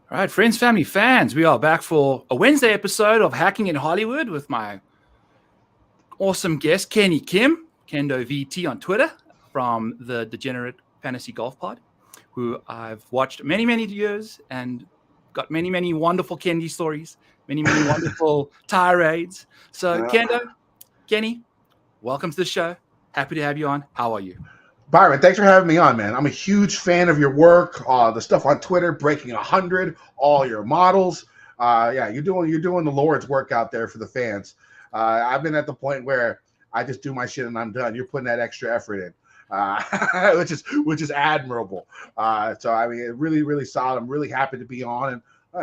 All right, friends, family, fans, we are back for a Wednesday episode of Hacking in Hollywood with my awesome guest, Kenny Kim, Kendo VT on Twitter from the Degenerate Fantasy Golf Pod, who I've watched many years and got many wonderful Kenny stories, many wonderful tirades. So, Uh, Kenny, welcome to the show. Happy to have you on. How are you? Byron, thanks for having me on, man. I'm a huge fan of your work, the stuff on Twitter, breaking 100, all your models. Yeah, you're doing the Lord's work out there for the fans. I've been at the point where I just do my shit and I'm done. You're putting that extra effort in, which is admirable. So I mean, really solid. I'm really happy to be on, and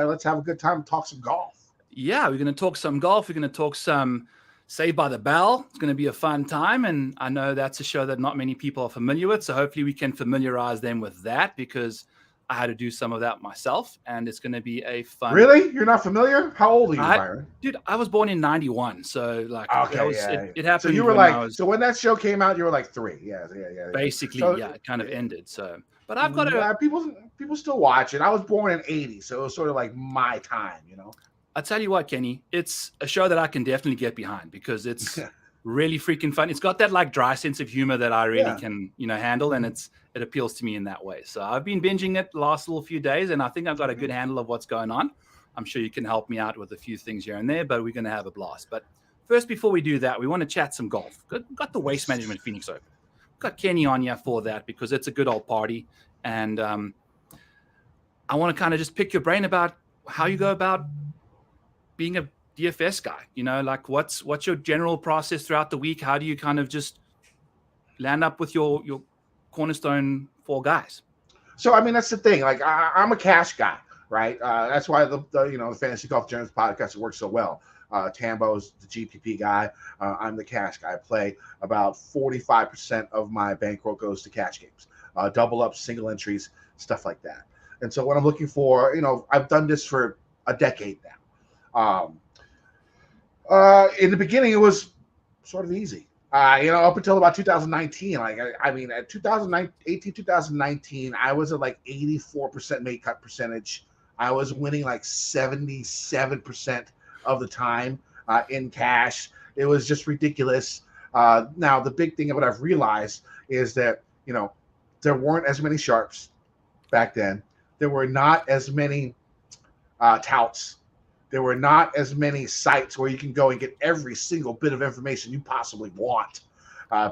let's have a good time and talk some golf. Yeah, we're going to talk some golf. We're going to talk some Saved by the Bell. It's going to be a fun time. And I know that's a show that not many people are familiar with. So hopefully we can familiarize them with that because I had to do some of that myself. And it's going to be a fun. Really? You're not familiar? How old are you, Byron? Dude, I was born in 91. So like, Okay, it happened. So you were so when that show came out, you were like 3. Yeah. Basically, so, it kind of ended. So, but I've got people still watch it. I was born in 80, so it was sort of like my time, I tell you what, Kenny, it's a show that I can definitely get behind because it's really freaking fun. It's got that like dry sense of humor that I really can, handle, and it appeals to me in that way. So I've been binging it the last little few days, and I think I've got a good handle of what's going on. I'm sure you can help me out with a few things here and there, but we're going to have a blast. But first, before we do that, we want to chat some golf. Got the Waste Management Phoenix Open. Got Kenny on here for that because it's a good old party, and I want to kind of just pick your brain about how you go about being a DFS guy, like what's your general process throughout the week? How do you kind of just land up with your cornerstone 4 guys? So, I mean, that's the thing. Like, I'm a cash guy, right? That's why the Fantasy Golf Journals podcast works so well. Tambo's the GPP guy. I'm the cash guy. I play about 45% of my bankroll goes to cash games, double ups, single entries, stuff like that. And so what I'm looking for, I've done this for a decade now. In the beginning, it was sort of easy. Up until about 2019. Like, I mean, at 2018, 2019, I was at like 84% make cut percentage. I was winning like 77% of the time in cash. It was just ridiculous. Now, the big thing of what I've realized is that, there weren't as many sharps back then. There were not as many touts. There were not as many sites where you can go and get every single bit of information you possibly want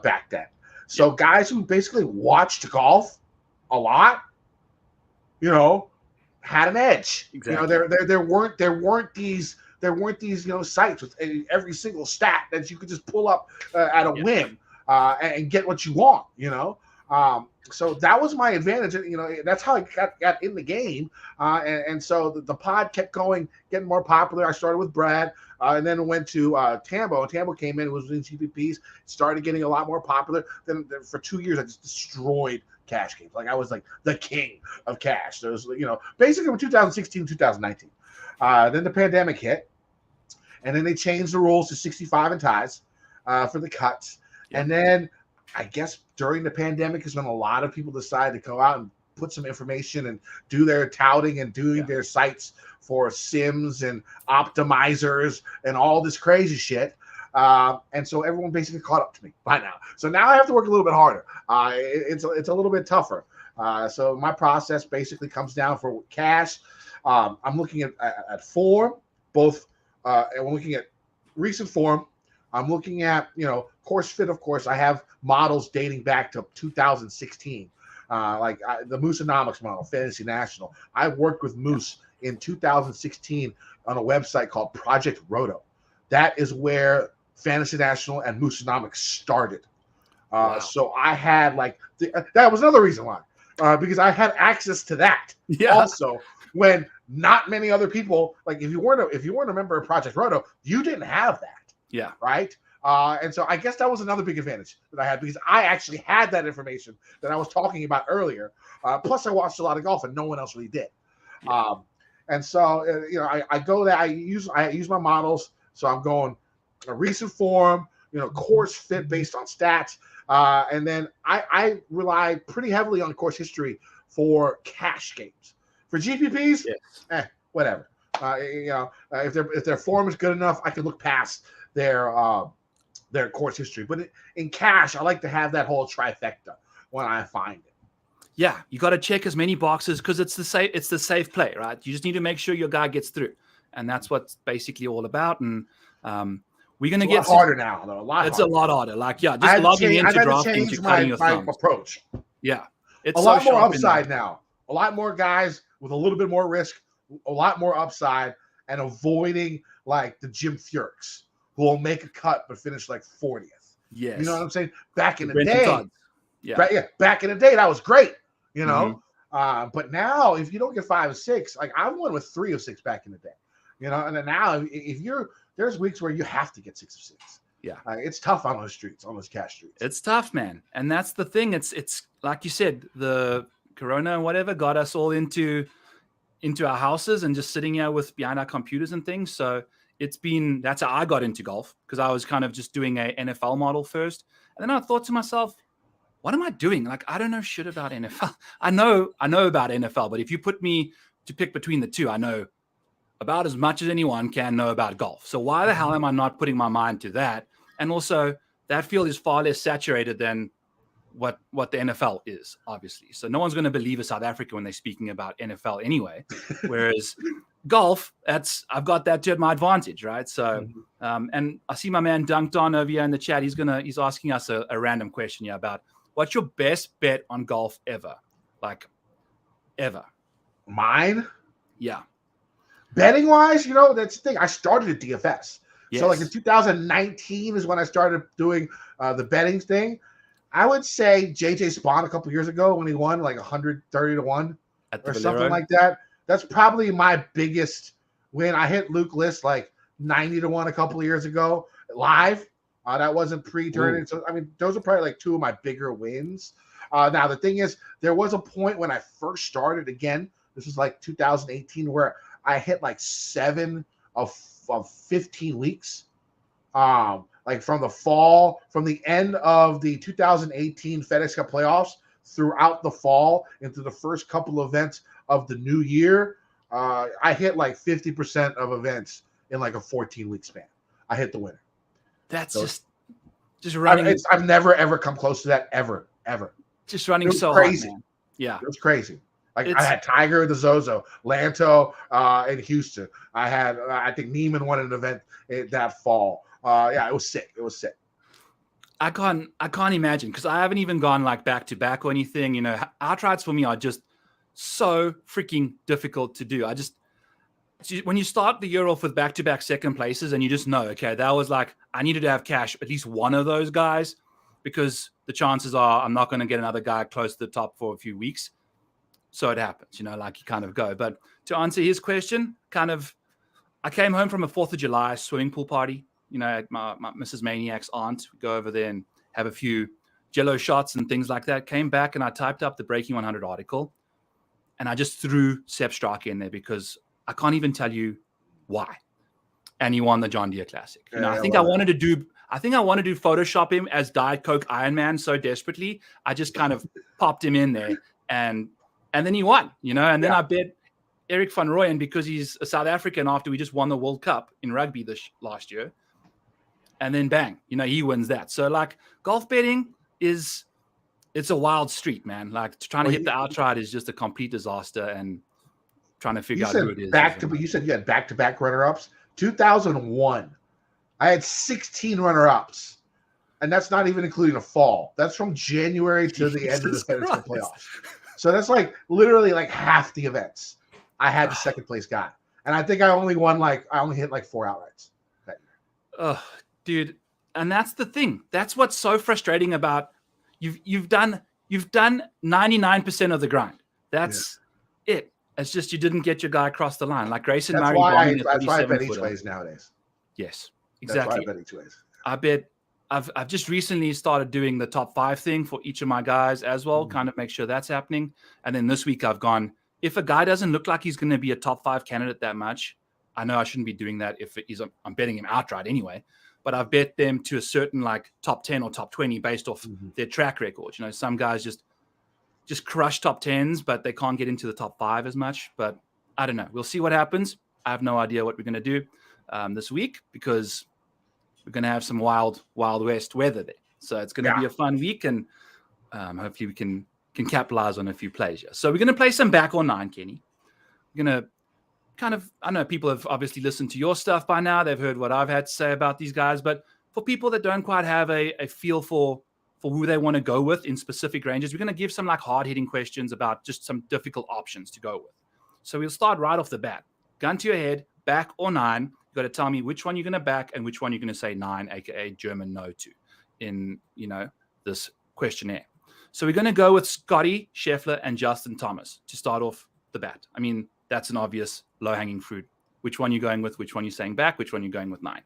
back then. So guys who basically watched golf a lot, had an edge. Exactly. There weren't these sites with every single stat that you could just pull up at a whim and get what you want. So that was my advantage. That's how I got in the game. And so the pod kept going, getting more popular. I started with Brad, and then went to Tambo. Tambo came in, was in GPPs, started getting a lot more popular. Then for 2 years, I just destroyed cash games. Like, I was like the king of cash. There was, basically from 2016 to 2019. Then the pandemic hit, and then they changed the rules to 65 and ties for the cuts. And then I guess during the pandemic is when a lot of people decided to go out and put some information and do their touting and doing their sites for sims and optimizers and all this crazy shit. And so everyone basically caught up to me by now. So now I have to work a little bit harder. It's a little bit tougher. So my process basically comes down for cash. I'm looking at form, both. And we're looking at recent form. I'm looking at, course fit, of course. I have models dating back to 2016, the Mooseonomics model, Fantasy National. I worked with Moose in 2016 on a website called Project Roto. That is where Fantasy National and Mooseonomics started. Wow. So I had that was another reason why, because I had access to that. Yeah. Also, when not many other people, like if you weren't a member of Project Roto, you didn't have that. Yeah. Right. And so I guess that was another big advantage that I had because I actually had that information that I was talking about earlier. Plus, I watched a lot of golf and no one else really did. Yeah. And so, I go there. I use my models. So I'm going a recent form, course fit based on stats. And then I rely pretty heavily on course history for cash games. For GPPs, Yes. Whatever. If their form is good enough, I can look past their course history. But in cash, I like to have that whole trifecta when I find it. Yeah, you got to check as many boxes because it's the safe play, right? You just need to make sure your guy gets through, and that's what's basically all about. And we're going to get harder now, though. A lot harder. Like, just logging into DraftKings, you're cutting your thumbs. Approach. Yeah, it's a lot more upside now. A lot more guys with a little bit more risk, a lot more upside, and avoiding like the Jim Furyks who will make a cut but finish like 40th. Yes, you know what I'm saying? Back in the day, back in the day, that was great. But now if you don't get 5 or 6, like I won with 3 or 6 back in the day. And then now if there's weeks where you have to get 6 or 6. Yeah, it's tough on those streets, on those cash streets. It's tough, man, and that's the thing. It's like you said, the Corona and whatever got us all into our houses and just sitting here behind our computers and things. So that's how I got into golf, because I was kind of just doing a NFL model first, and then I thought to myself, what am I doing? Like, I don't know shit about NFL. I know about NFL, but if you put me to pick between the two, I know about as much as anyone can know about golf. So why the hell am I not putting my mind to that? And also, that field is far less saturated than what the NFL is, obviously. So no one's going to believe a South African when they're speaking about NFL anyway. Whereas golf, I've got that to my advantage, right? So, and I see my man Dunked On over here in the chat. He's asking us a random question here about what's your best bet on golf ever, like ever. Mine? Yeah. Betting wise, that's the thing. I started at DFS. Yes. So like in 2019 is when I started doing the betting thing. I would say JJ Spawn a couple years ago when he won like 130 to 1 or something like that. That's probably my biggest win. I hit Luke List like 90 to 1 a couple of years ago live. That wasn't pre-tournament. So, I mean, those are probably like 2 of my bigger wins. Now, the thing is, there was a point when I first started again. This was like 2018 where I hit like 7 of 15 weeks. Like from the end of the 2018 FedEx Cup playoffs throughout the fall into the first couple of events of the new year, I hit like 50% of events in like a 14-week span. I hit the winner. That's just running. I've never ever come close to that ever. Just running so crazy. Hard, man. Yeah, it was crazy. Like I had Tiger, the Zozo, Lanto in Houston. I had I think Neiman won an event that fall. It was sick. I can't imagine, because I haven't even gone like back to back or anything. Outrights for me are just so freaking difficult to do. When you start the year off with back to back second places, and you just know, okay, that was like I needed to have cash at least one of those guys, because the chances are I'm not going to get another guy close to the top for a few weeks. So it happens, like you kind of go. But to answer his question, I came home from a 4th of July swimming pool party. At my Mrs. Maniac's aunt. We go over there and have a few Jello shots and things like that. Came back and I typed up the Breaking 100 article, and I just threw Sepp Straka in there because I can't even tell you why. And he won the John Deere Classic. I think I wanted to do Photoshop him as Diet Coke Iron Man so desperately. I just kind of popped him in there, and then he won. And then I bet Eric van Rooyen, because he's a South African after we just won the World Cup in rugby last year. And then bang, he wins that. So like golf betting it's a wild street, man. Like trying to hit the outright is just a complete disaster, and trying to figure out who it is. You said you had back-to-back runner-ups. 2001, I had 16 runner-ups, and that's not even including a fall. That's from January to the end of the FedEx Cup playoffs. So that's like literally like half the events. I had the second place guy, and I think I only hit like 4 outrights that year. Oh, dude, and that's the thing. That's what's so frustrating about you've done 99% of the grind. That's it. It's just you didn't get your guy across the line. Like Grayson Murray. That's why I bet each ways nowadays. Yes, exactly. That's why I bet each ways. I bet I've just recently started doing the top 5 thing for each of my guys as well, kind of make sure that's happening. And then this week I've gone, if a guy doesn't look like he's going to be a top 5 candidate that much, I know I shouldn't be doing that if I'm betting him outright anyway. But I've bet them to a certain like top 10 or top 20 based off their track record. Some guys just just crush top 10s, but they can't get into the top 5 as much. But I don't know. We'll see what happens. I have no idea what we're going to do this week, because we're going to have some wild west weather there. So it's going to be a fun week, and hopefully we can capitalize on a few plays here. So we're going to play some back or 9, Kenny. We're going to kind of, I know people have obviously listened to your stuff by now. They've heard what I've had to say about these guys. But for people that don't quite have a feel for who they want to go with in specific ranges, we're going to give some like hard-hitting questions about just some difficult options to go with. So we'll start right off the bat. Gun to your head, back or 9. You've got to tell me which one you're going to back and which one you're going to say 9, aka German no to, in this questionnaire. So we're going to go with Scotty Scheffler and Justin Thomas to start off the bat. I mean, that's an obvious low-hanging fruit. Which one you're going with? Which one you're saying back? Which one you're going with 9?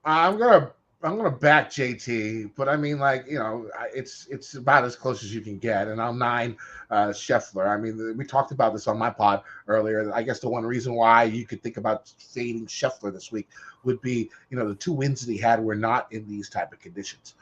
I'm gonna back JT, but I mean, like, it's about as close as you can get, and I'm 9 Scheffler. I mean, we talked about this on my pod earlier. I guess the one reason why you could think about fading Scheffler this week would be, the 2 wins that he had were not in these type of conditions.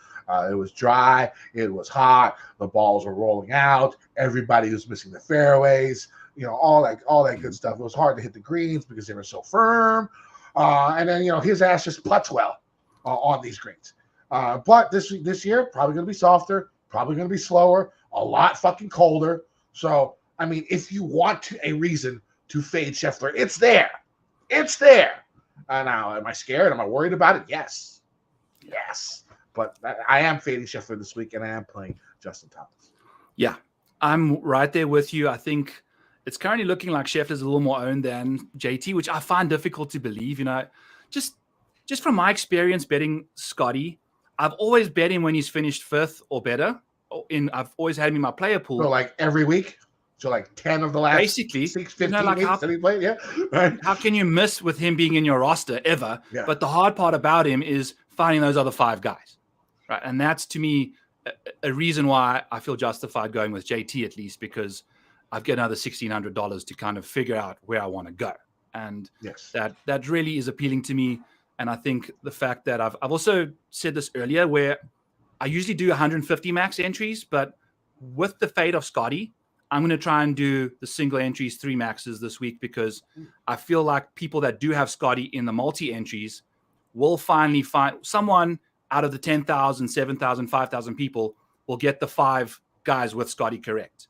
It was dry, it was hot, the balls were rolling out, everybody was missing the fairways, all that good stuff. It was hard to hit the greens because they were so firm, and then his ass just putts well on these greens. But this year, probably going to be softer, probably going to be slower, a lot fucking colder. So, I mean, if you want a reason to fade Scheffler, it's there. It's there. Now, am I scared? Am I worried about it? Yes. But I am fading Scheffler this week, and I am playing Justin Thomas. Yeah, I'm right there with you. I think it's currently looking like Scheffler's a little more owned than JT, which I find difficult to believe. Just from my experience betting Scotty, I've always bet him when he's finished 5th or better. I've always had him in my player pool. So like every week? So like 10 of the last basically 15 weeks that he played? Yeah. Right. How can you miss with him being in your roster ever? Yeah. But the hard part about him is finding those other 5 guys. Right. And that's, to me, a reason why I feel justified going with JT, at least, because I've got another $1,600 to kind of figure out where I want to go. And that really is appealing to me. And I think the fact that I've also said this earlier, where I usually do 150 max entries, but with the fade of Scotty, I'm going to try and do the single entries, 3 maxes this week, because I feel like people that do have Scotty in the multi entries will finally find someone out of the 10,000, 7,000, 5,000 people will get the 5 guys with Scotty correct.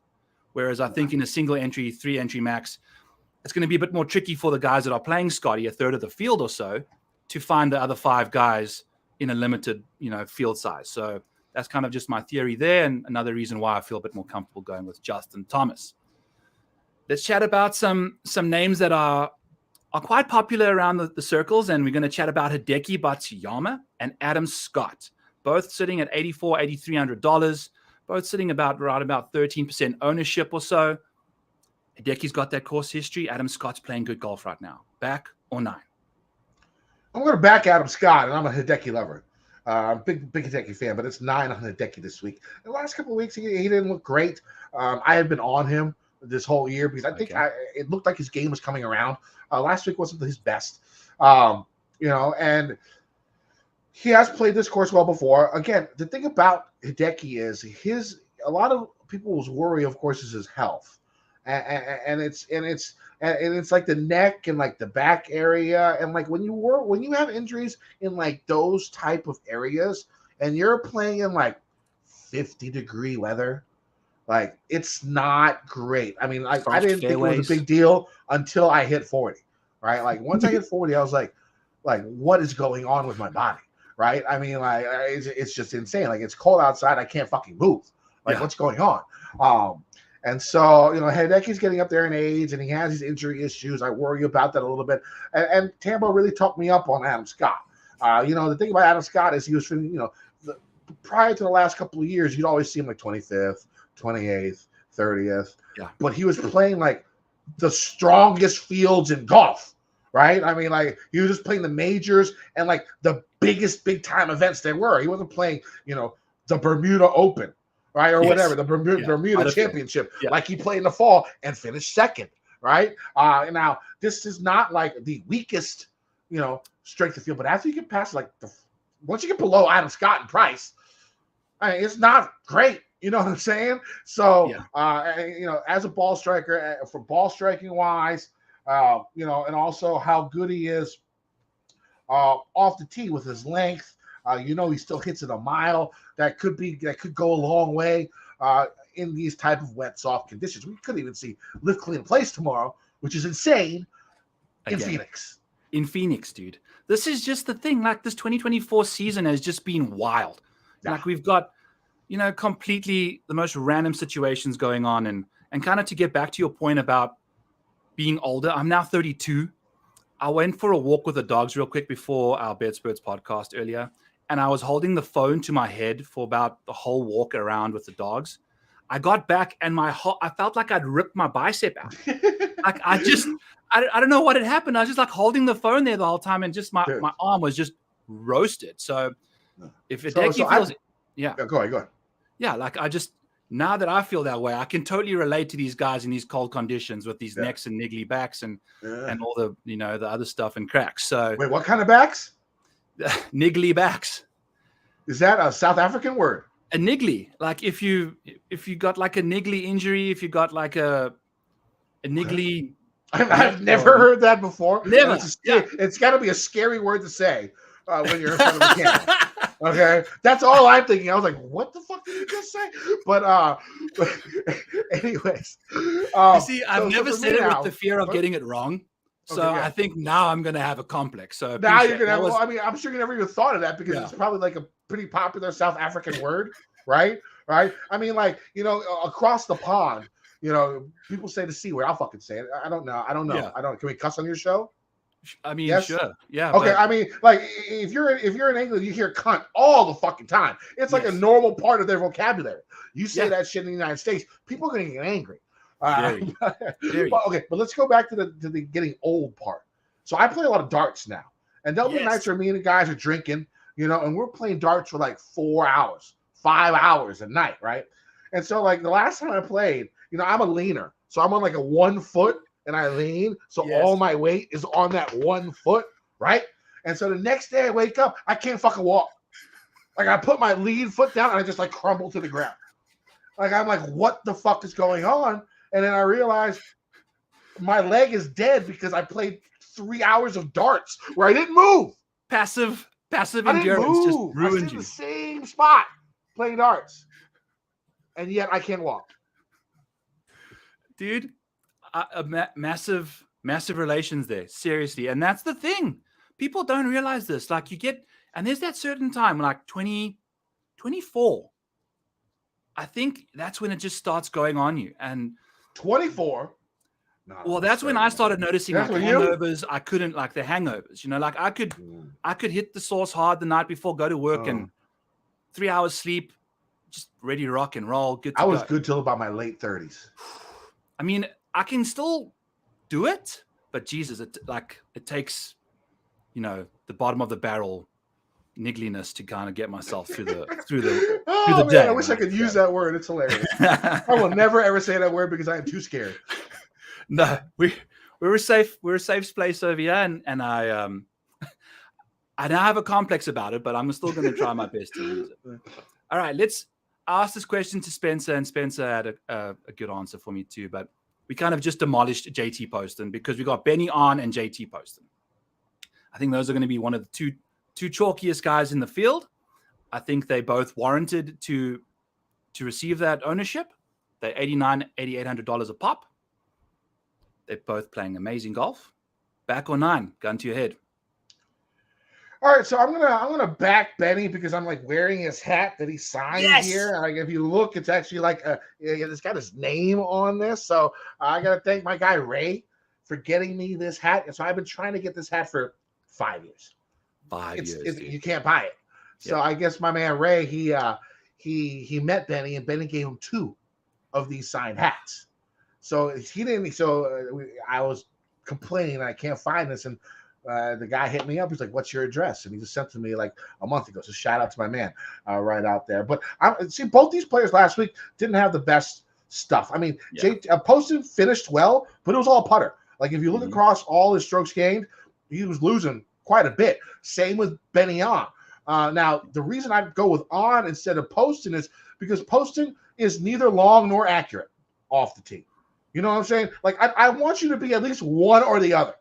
Whereas I think in a single entry, 3 entry max, it's going to be a bit more tricky for the guys that are playing Scotty, a third of the field or so, to find the other 5 guys in a limited, field size. So that's kind of just my theory there, and another reason why I feel a bit more comfortable going with Justin Thomas. Let's chat about some names that are quite popular around the circles, and we're going to chat about Hideki Matsuyama and Adam Scott, both sitting at $8,400, $8,300, both sitting about 13% ownership or so. Hideki's got that course history. Adam Scott's playing good golf right now. Back or 9? I'm going to back Adam Scott, and I'm a Hideki lover. Big Hideki fan, but it's 9 on Hideki this week. The last couple of weeks, he didn't look great. I had been on him this whole year because I think it looked like his game was coming around. Last week wasn't his best, and he has played this course well before. Again, the thing about Hideki is a lot of people's worry, of course, is his health, and it's like the neck and like the back area, and like when you have injuries in like those type of areas, and you're playing in like 50-degree weather, like it's not great. I mean, I didn't think it was a big deal until I hit 40, right? Like once I hit 40, I was like, what is going on with my body, right? I mean, like it's just insane. Like it's cold outside, I can't fucking move. Like what's going on? And so, Hideki's getting up there in age, and he has these injury issues. I worry about that a little bit. And Tambo really talked me up on Adam Scott. The thing about Adam Scott is he was, prior to the last couple of years, you'd always see him like 25th, 28th, 30th. Yeah. But he was playing like the strongest fields in golf, right? I mean, like he was just playing the majors and like the biggest big time events there were. He wasn't playing, the Bermuda Open. Right, or whatever, the Bermuda Championship, like he played in the fall and finished 2nd, right? Now, this is not like the weakest, strength of field, but after you get past once you get below Adam Scott in price, I mean, it's not great. You know what I'm saying? So, Yeah. as a ball striker, for ball striking wise, and also how good he is off the tee with his length. He still hits it a mile. That could go a long way in these type of wet, soft conditions. We couldn't even see live clean place tomorrow, which is insane. In Phoenix. In Phoenix, dude. This is just the thing. Like, this 2024 season has just been wild. Yeah. Like, we've got, completely the most random situations going on. And kind of to get back to your point about being older, I'm now 32. I went for a walk with the dogs real quick before our Bedspurts podcast earlier. And I was holding the phone to my head for about the whole walk around with the dogs. I got back and I felt like I'd ripped my bicep out. Like, I don't know what had happened. I was just like holding the phone there the whole time, and just my arm was just roasted. So if Lindeque feels it, yeah, go ahead. Yeah, like now that I feel that way, I can totally relate to these guys in these cold conditions with these necks and niggly backs and all the the other stuff and cracks. So wait, what kind of backs? Niggly backs. Is that a South African word? A niggly, like if you got like a niggly injury, if you got like a niggly. I've never heard that before. Never. It's got to be a scary word to say when you're in front of the camera. Okay, that's all I'm thinking. I was like, "What the fuck did you just say?" But anyways, you see, I've never said it with the fear of getting it wrong. So I think now I'm gonna have a complex. So now you're gonna have. I mean, I'm sure you never even thought of that because it's probably like a pretty popular South African word, right? Right. I mean, like across the pond. People say the C word. I'll fucking say it. I don't know. Yeah. Can we cuss on your show? I mean, yes? Sure. Yeah. Okay. I mean, like if you're in England, you hear cunt all the fucking time. It's like a normal part of their vocabulary. You say that shit in the United States, people are gonna get angry. Very. But let's go back to the getting old part. So I play a lot of darts now, and there'll be nights where me and the guys are drinking, and we're playing darts for like 4 hours, 5 hours a night, right? And so like the last time I played. I'm a leaner. So I'm on like a 1 foot and I lean. So all my weight is on that 1 foot, right? And so the next day I wake up, I can't fucking walk. Like I put my lead foot down and I just like crumble to the ground. Like I'm like, what the fuck is going on? And then I realized my leg is dead because I played 3 hours of darts where I didn't move. Passive endurance just ruined you. The same spot playing darts. And yet I can't walk. Dude, massive relations there. Seriously. And that's the thing. People don't realize this. Like and there's that certain time, like 24. I think that's when it just starts going on you. And 24? Well, that's when I started noticing like hangovers. I couldn't like the hangovers, like I could hit the sauce hard the night before, go to work and 3 hours sleep, just ready to rock and roll. Good to go. I was good till about my late 30s. I mean, I can still do it, but Jesus, it takes, the bottom of the barrel niggliness to kind of get myself through the day. I wish I could use that word. It's hilarious. I will never ever say that word because I am too scared. No, we're a safe place over here, and I now have a complex about it, but I'm still going to try my best to use it. All right, let's ask this question to Spencer, and Spencer had a good answer for me too, but we kind of just demolished JT Poston because we got Benny on and JT Poston. I think those are going to be one of the two chalkiest guys in the field. I think they both warranted to receive that ownership. They're $8,900, $8,800 a pop. They're both playing amazing golf. Back or nine, gun to your head. All right, so I'm gonna back Benny because I'm like wearing his hat that he signed here. Like if you look, it's actually like it's got his name on this. So I gotta thank my guy Ray for getting me this hat. And so I've been trying to get this hat for 5 years. 5 years. You can't buy it. So I guess my man Ray he met Benny and Benny gave him 2 of these signed hats. So he didn't. So I was complaining I can't find this and. The guy hit me up. He's like, "What's your address?" And he just sent to me like a month ago. So shout out to my man right out there. But see, both these players last week didn't have the best stuff. I mean, Poston finished well, but it was all putter. Like if you look across all his strokes gained, he was losing quite a bit. Same with Benny On. Now the reason I go with On instead of Poston is because Poston is neither long nor accurate off the tee. You know what I'm saying? Like, I want you to be at least one or the other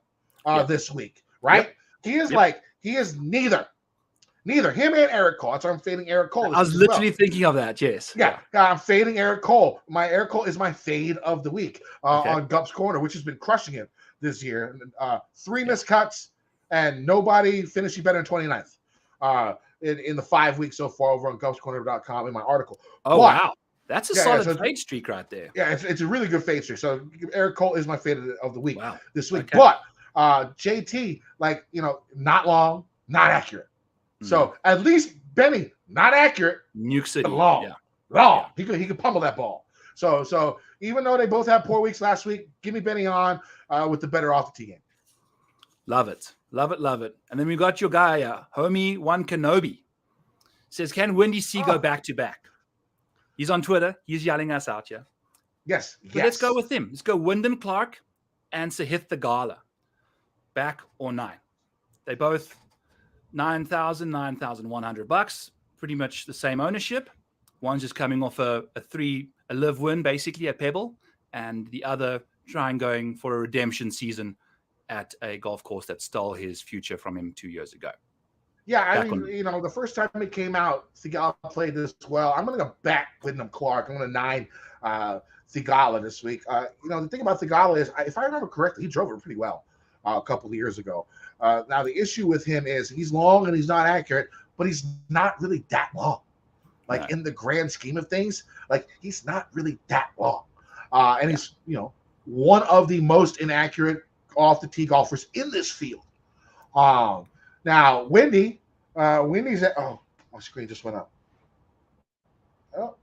this week, right? Yep. He is neither. Him and Eric Cole. That's why I'm fading Eric Cole. I was literally thinking of that, yes. Yeah, I'm fading Eric Cole. My Eric Cole is my fade of the week on Gup's Corner, which has been crushing it this year. 3 missed cuts, and nobody finishing better than 29th in the 5 weeks so far over on gupscorner.com in my article. Oh, wow. That's a solid fade streak right there. Yeah, it's a really good fade streak. So Eric Cole is my fade of the week this week. Okay. But JT, not long, not accurate. So at least Benny, not accurate. Nuke City. Long. Yeah. He could pummel that ball. So even though they both had poor weeks last week, give me Benny on with the better off the tee game. Love it. And then we got your guy, Homie One Kenobi. Says, can Windy C go back to back? He's on Twitter. He's yelling us out here. Yes. Let's go with him. Let's go Wyndham Clark and Sahith Theegala. Back or 9. They both $9,100. Pretty much the same ownership. One's just coming off a live win, basically, at Pebble. And the other going for a redemption season at a golf course that stole his future from him 2 years ago. Yeah, the first time it came out, Theegala played this well. I'm going to go back Wyndham Clark. I'm going to 9 Theegala this week. The thing about Theegala is, if I remember correctly, he drove it pretty well a couple of years ago. Now, the issue with him is he's long and he's not accurate, but he's not really that long. In the grand scheme of things, he's not really that long. And he's, one of the most inaccurate off the tee golfers in this field. Now, Windy's at, my screen just went up. Oh,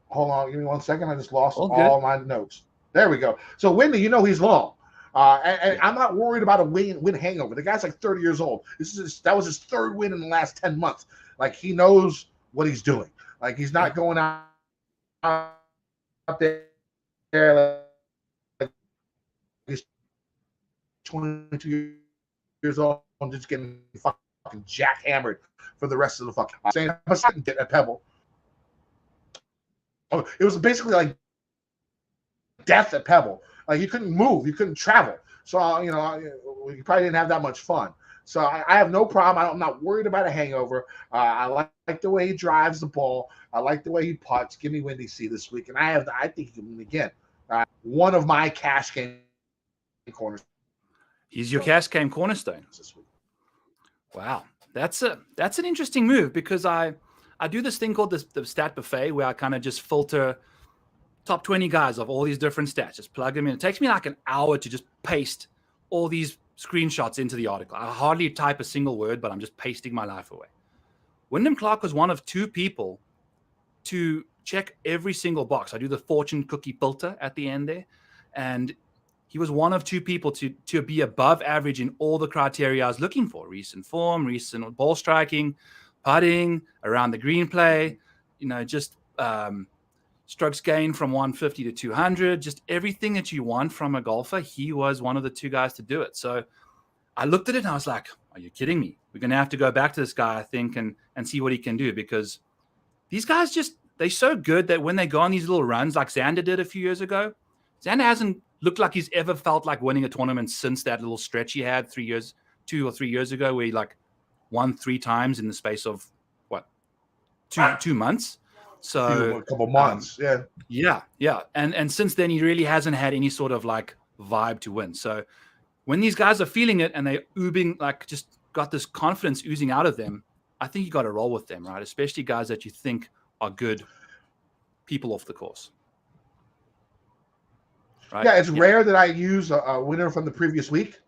hold on, give me 1 second. I just lost all my notes. There we go. So Windy, he's long. And I'm not worried about a win hangover. The guy's 30 years old. That was his 3rd win in the last 10 months. He knows what he's doing. He's not going out there he's 22 years old and just getting fucking jackhammered for the rest of the fucking saying at Pebble. Oh, it was basically death at Pebble. You couldn't move, you couldn't travel. So you probably didn't have that much fun. So I have no problem. I'm not worried about a hangover. I like the way he drives the ball. I like the way he putts. Give me Windy C this week, and I think again, one of my cash game corners. He's your cash game cornerstone this week. Wow, that's an interesting move because I do this thing called the stat buffet where I kind of just filter top 20 guys of all these different stats, just plug them in. It takes me an hour to just paste all these screenshots into the article. I hardly type a single word, but I'm just pasting my life away. Wyndham Clark was one of 2 people to check every single box. I do the fortune cookie filter at the end there, and he was one of 2 people to be above average in all the criteria I was looking for: recent form, recent ball striking, putting, around the green play, just strokes gained from 150 to 200, just everything that you want from a golfer. He was one of the 2 guys to do it. So I looked at it and I was like, are you kidding me? We're going to have to go back to this guy, I think, and see what he can do, because these guys they're so good that when they go on these little runs like Xander did a few years ago, Xander hasn't looked like he's ever felt like winning a tournament since that little stretch he had 2 or 3 years ago where he won 3 times in the space of two months. So a couple months, yeah. And since then, he really hasn't had any sort of vibe to win. So when these guys are feeling it and they're oozing, just got this confidence oozing out of them, I think you got to roll with them, right? Especially guys that you think are good people off the course. Right? Yeah, it's rare that I use a winner from the previous week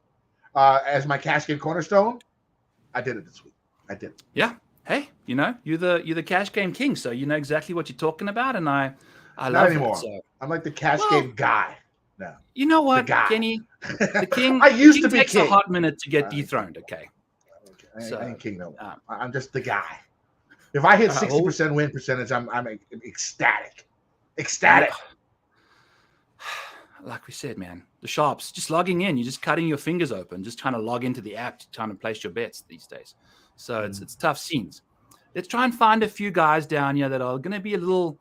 as my cash game cornerstone. I did it this week. I did. Yeah. Hey, you're the cash game king, so you know exactly what you're talking about, and I Not love anymore. it. So. I'm like the cash game guy now. You know what, Kenny? The king. I used to be takes king. a hot minute to get dethroned. Okay. I ain't king no more. I'm just the guy. If I hit 60% win percentage, I'm ecstatic. Ecstatic. Like we said, man, the sharps just logging in. You're just cutting your fingers open, just trying to log into the app, trying to place your bets these days. So it's tough scenes. Let's try and find a few guys down here that are going to be a little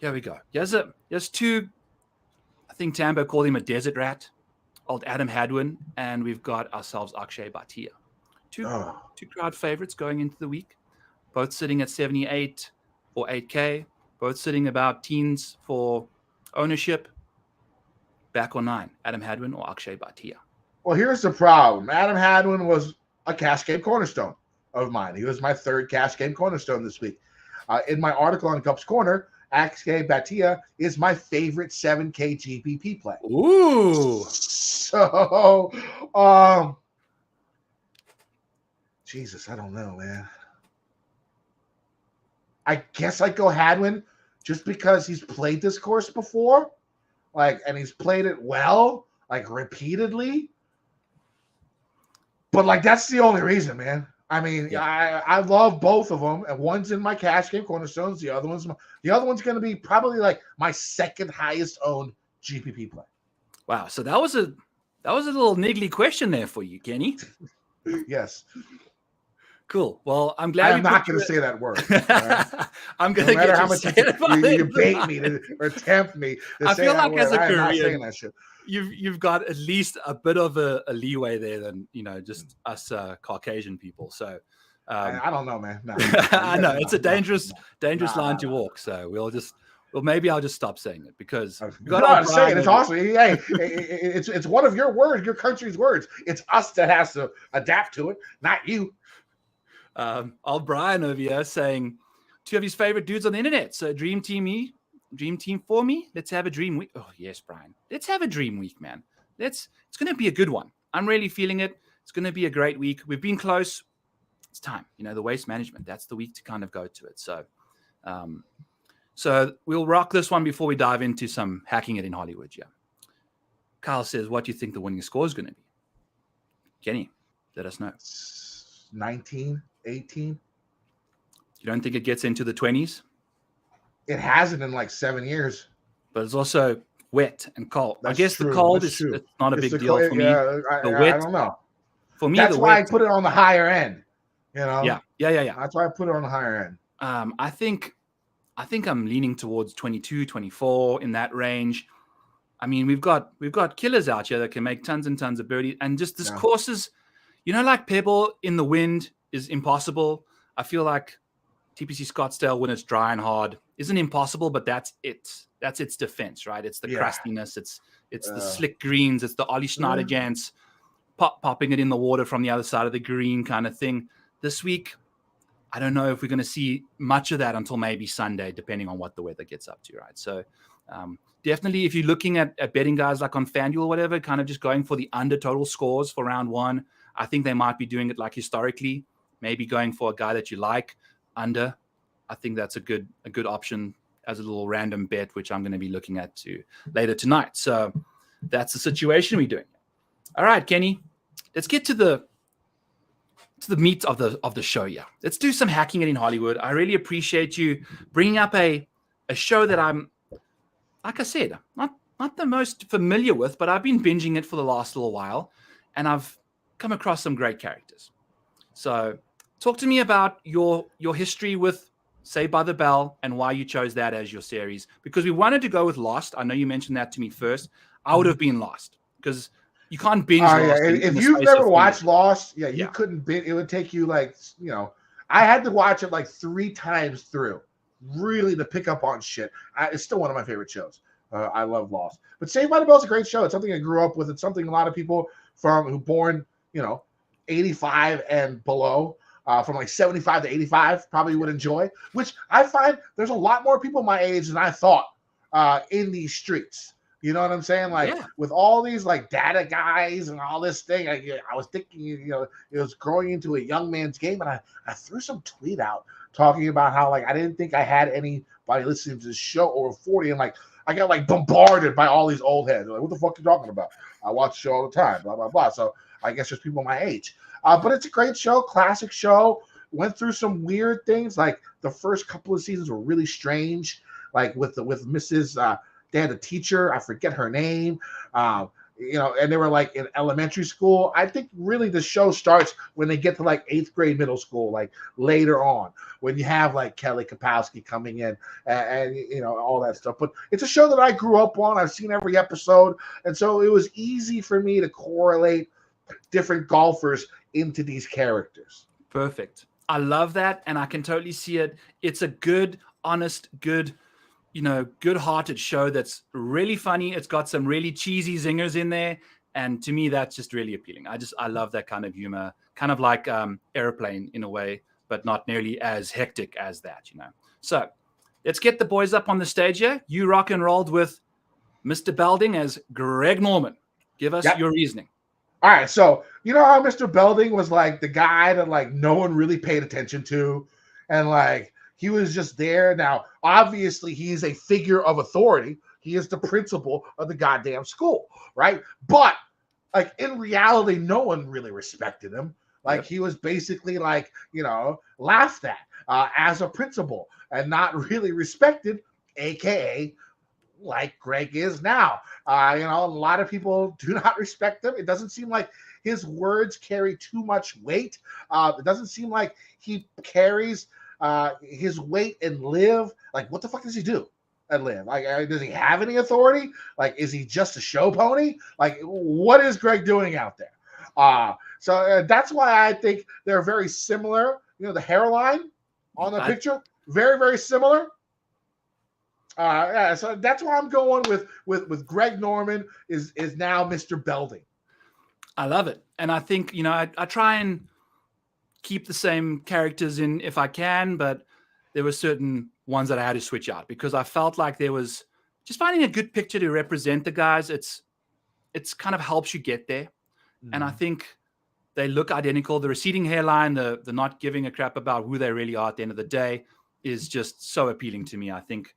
Here we go. There's two. I think Tambo called him a desert rat. Old Adam Hadwin, and we've got ourselves Akshay Bhatia. Two crowd favorites going into the week, both sitting at 78 or 8K, both sitting about teens for ownership. Back or nine, Adam Hadwin or Akshay Bhatia? Well, here's the problem. Adam Hadwin was a cash game cornerstone of mine. He was my third cash game cornerstone this week. In my article on Cup's Corner, Akshay Bhatia is my favorite 7K GPP play. Ooh. So, Jesus, I don't know, man. I guess I'd go Hadwin just because he's played this course before, and he's played it well, repeatedly. But that's the only reason, man. I mean, yeah. I love both of them, and one's in my cash game cornerstones. The other one's going to be probably my second highest owned GPP play. Wow, so that was a little niggly question there for you, Kenny. Yes. Cool. Well, I'm glad. I'm not going to say that word. Right? I'm going to get how much you bait me or tempt me. I feel like as a Korean, that shit. You've got at least a bit of a leeway there than just us Caucasian people. So I don't know, man. No, I know it's a dangerous line to walk. So maybe I'll just stop saying it because I'm saying it's awesome. Hey, it's one of your words, your country's words. It's us that has to adapt to it, not you. Old Brian over here saying two of his favorite dudes on the internet. So dream team for me. Let's have a dream week. Oh yes, Brian. Let's have a dream week, man. It's going to be a good one. I'm really feeling it. It's going to be a great week. We've been close. It's time. The waste management. That's the week to kind of go to it. So, so we'll rock this one before we dive into some hacking it in Hollywood. Yeah. Kyle says, what do you think the winning score is going to be? Kenny, let us know. 19, 18. You don't think it gets into the 20s? It hasn't in 7 years. But it's also wet and cold. That's I guess true. the cold That's is not a big deal for me. The wet, I don't know. For me, that's why I put it on the higher end. Yeah. That's why I put it on the higher end. I think I'm leaning towards 22, 24 in that range. I mean, we've got killers out here that can make tons and tons of birdies, and just this course is, like Pebble in the wind is impossible. I feel like TPC Scottsdale, when it's dry and hard, isn't impossible, but that's its defense, right? It's the crustiness, it's the slick greens, it's the Ollie Schneider Jans popping it in the water from the other side of the green kind of thing. This week, I don't know if we're going to see much of that until maybe Sunday, depending on what the weather gets up to, right? So definitely, if you're looking at betting guys like on FanDuel or whatever, kind of just going for the under total scores for round one, I think they might be doing it historically, maybe going for a guy that you like under. I think that's a good option as a little random bet, which I'm going to be looking at later tonight. So that's the situation we're doing. All right, Kenny, let's get to the meat of the show here. Let's do some hacking it in Hollywood. I really appreciate you bringing up a show that I'm, like I said, not the most familiar with, but I've been binging it for the last little while, and I've come across some great characters. So talk to me about your history with Saved by the Bell and why you chose that as your series, because we wanted to go with Lost. I know you mentioned that to me first. I would have been Lost because you can't binge Lost. If you've never watched Lost, you couldn't binge. It would take you I had to watch it 3 times through, really, to pick up on shit. It's still one of my favorite shows. I love Lost. But Saved by the Bell is a great show. It's something I grew up with. It's something a lot of people who born, 85 and below, from 75 to 85 probably would enjoy, which I find there's a lot more people my age than I thought in these streets. You know what I'm saying? With all these data guys and all this thing, I was thinking, it was growing into a young man's game. And I threw some tweet out talking about how I didn't think I had anybody listening to this show over 40. And I got bombarded by all these old heads. What the fuck are you talking about? I watch the show all the time, blah, blah, blah. So I guess there's people my age. But it's a great show, classic show. Went through some weird things. The first couple of seasons were really strange. With Mrs. They had a teacher, I forget her name. and they were like in elementary school. I think really the show starts when they get to like 8th grade middle school, like later on, when you have like Kelly Kapowski coming in and all that stuff. But it's a show that I grew up on. I've seen every episode. And so it was easy for me to correlate different golfers into these characters. Perfect. I love that. And I can totally see it. It's a good, honest, good, good-hearted show that's really funny. It's got some really cheesy zingers in there. And to me, that's just really appealing. I love that kind of humor, kind of like Airplane in a way, but not nearly as hectic as that, So let's get the boys up on the stage here. You rock and rolled with Mr. Belding as Greg Norman. Give us your reasoning. All right. So, how Mr. Belding was like the guy that like no one really paid attention to. And like, he was just there. Now, obviously, he is a figure of authority. He is the principal of the goddamn school, right? But like in reality, no one really respected him. Like he was basically like, laughed at as a principal and not really respected, aka like Greg is now. A lot of people do not respect him. It doesn't seem like his words carry too much weight. It doesn't seem like he carries his weight and Liv. Like, what the fuck does he do at Liv? Like, does he have any authority? Like, is he just a show pony? Like, what is Greg doing out there? So that's why I think they're very similar. The hairline on the picture, very, very similar. So that's why I'm going with Greg Norman is now Mr. Belding. I love it. And I think, I try and keep the same characters in if I can, but there were certain ones that I had to switch out because I felt like there was just finding a good picture to represent the guys. It's kind of helps you get there. And I think they look identical. The receding hairline, the not giving a crap about who they really are at the end of the day is just so appealing to me. I think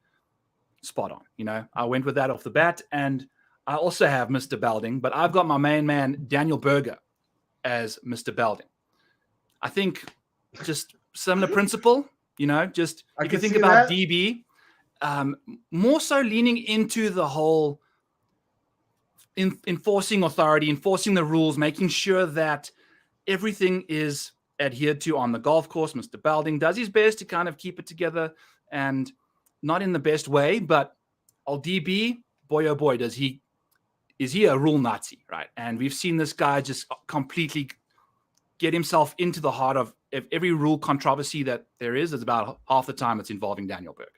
spot on. I went with that off the bat. And I also have Mr. Belding, but I've got my main man, Daniel Berger, as Mr. Belding. I think just similar principle, just if you think about that. DB, more so leaning into the whole enforcing authority, enforcing the rules, making sure that everything is adhered to on the golf course. Mr. Belding does his best to kind of keep it together and not in the best way, but old DB, boy, oh boy, is he a rule Nazi, right? And we've seen this guy just completely get himself into the heart of every rule controversy that there is about half the time it's involving Daniel Berger.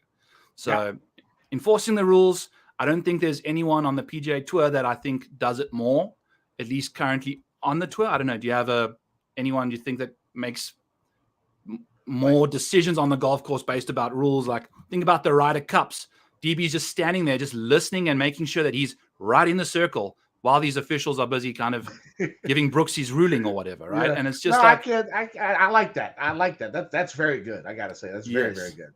So enforcing the rules, I don't think there's anyone on the PGA Tour that I think does it more, at least currently on the tour. I don't know. Do you have anyone you think that makes more decisions on the golf course based about rules? Like think about the Ryder Cups. DB's just standing there, just listening and making sure that he's right in the circle while these officials are busy kind of giving Brooks his ruling or whatever, right? Yeah. And it's just I like that. I like that. That's very good. I got to say, that's very, very good.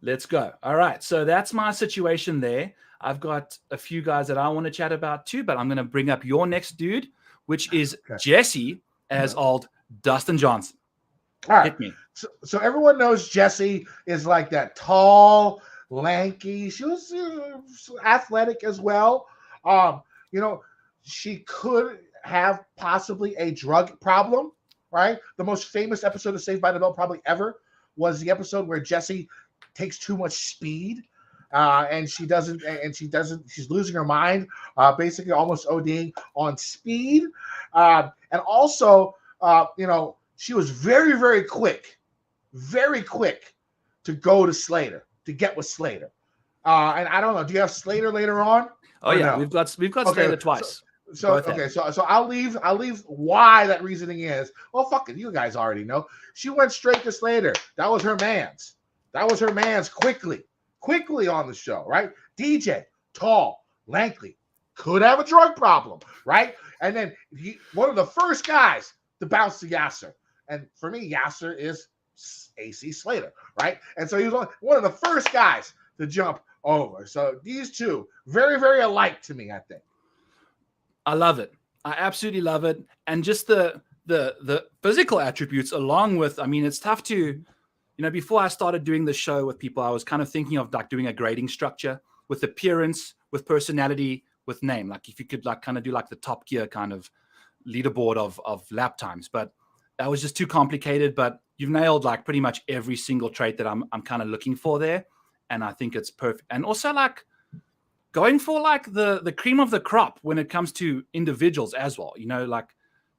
Let's go. All right. So that's my situation there. I've got a few guys that I want to chat about too, but I'm going to bring up your next dude, which is Jesse as old Dustin Johnson. All right. Hit me. So everyone knows Jesse is like that tall, lanky. She was athletic as well. She could have possibly a drug problem, right? The most famous episode of Saved by the Bell probably ever was the episode where Jesse takes too much speed. And she's losing her mind, basically almost ODing on speed. And also, she was very, very quick to go to Slater, to get with Slater. And I don't know, do you have Slater later on? Oh yeah, no? we've got Slater twice. So I'll leave why that reasoning is. Well, fuck it, you guys already know. She went straight to Slater. That was her man's quickly on the show, right? DJ, tall, lanky, could have a drug problem, right? And then one of the first guys to bounce to Yasser. And for me, Yasser is AC Slater, right? And so he was one of the first guys to jump over. So these two, very, very alike to me, I think. I love it. I absolutely love it. And just the physical attributes along with, I mean, it's tough to, before I started doing the show with people, I was kind of thinking of like doing a grading structure with appearance, with personality, with name. Like if you could like kind of do like the Top Gear kind of leaderboard of lap times, but that was just too complicated. But you've nailed like pretty much every single trait that I'm kind of looking for there. And I think it's perfect. And also like going for like the cream of the crop when it comes to individuals as well. You know, like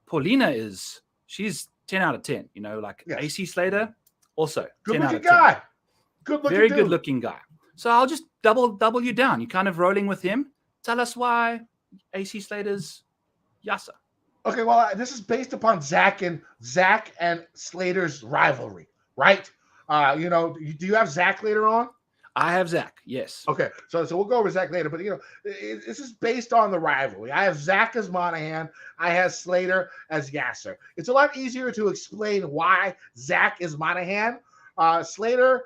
Paulina she's 10 out of 10, you know, like Yes. AC Slater, also Good 10 out looking of 10. guy. Good looking Very dude. good looking guy. So I'll just double you down. You're kind of rolling with him. Tell us why AC Slater's Yasa. Okay, well, this is based upon Zach and Slater's rivalry, right? You know, do you have Zach later on? I have Zach, yes. Okay, so we'll go over Zach later, but you know, this is based on the rivalry. I have Zach as Monahan. I have Slater as Yasser. It's a lot easier to explain why Zach is Monahan. Slater,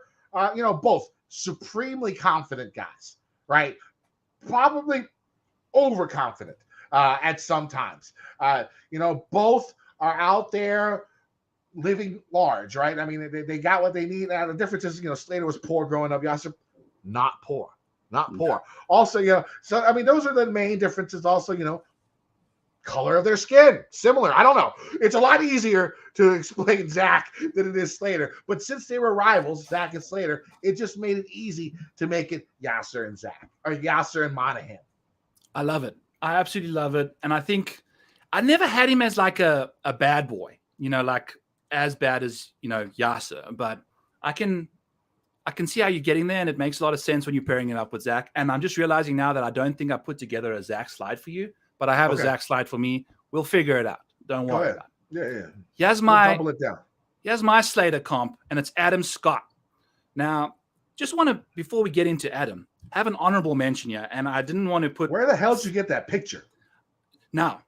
you know, both supremely confident guys, right? Probably overconfident at some times. You know, both are out there living large, right? I mean, they got what they need. Now, the difference is, you know, Slater was poor growing up. Yasser, not poor. Also, you know, so, I mean, those are the main differences. Also, you know, color of their skin, similar. I don't know. It's a lot easier to explain Zach than it is Slater. But since they were rivals, Zach and Slater, it just made it easy to make it Yasser and Zach, or Yasser and Monahan. I love it. I absolutely love it. And I think I never had him as like a bad boy, you know, like as bad as, you know, Yasser. But I can see how you're getting there, and it makes a lot of sense when you're pairing it up with Zach. And I'm just realizing now that I don't think I put together a Zach slide for you, but I have a Zach slide for me. We'll figure it out. Don't worry about it. Yeah. Here's my Slater comp, and it's Adam Scott. Now, just want to, before we get into Adam, have an honorable mention here, and I didn't want to put... Where the hell did you get that picture? Now,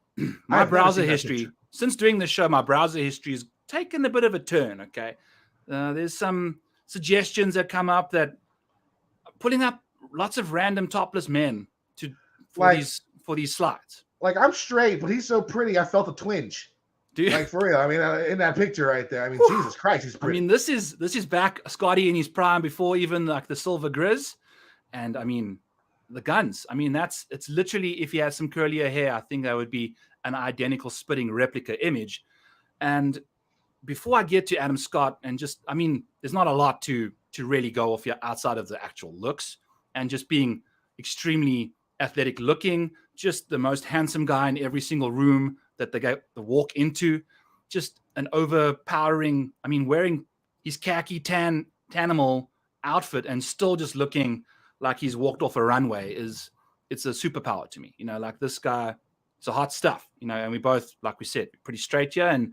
my browser history, since doing this show, my browser history has taken a bit of a turn, okay? There's some suggestions that come up that putting up lots of random topless men for these slides. Like, I'm straight, but he's so pretty, I felt a twinge. Dude. Like, for real. I mean, in that picture right there. I mean, Jesus Christ, he's pretty. I mean, this is back Scotty in his prime before even like the silver grizz. And I mean, the guns. I mean, it's literally, if he had some curlier hair, I think that would be an identical spitting replica image. And before I get to Adam Scott, and just, I mean, there's not a lot to really go off here outside of the actual looks and just being extremely athletic looking, just the most handsome guy in every single room that they walk into, just an overpowering, I mean, wearing his khaki tanimal outfit and still just looking like he's walked off a runway it's a superpower to me. You know, like this guy, it's a hot stuff, you know, and we both, like we said, pretty straight here. And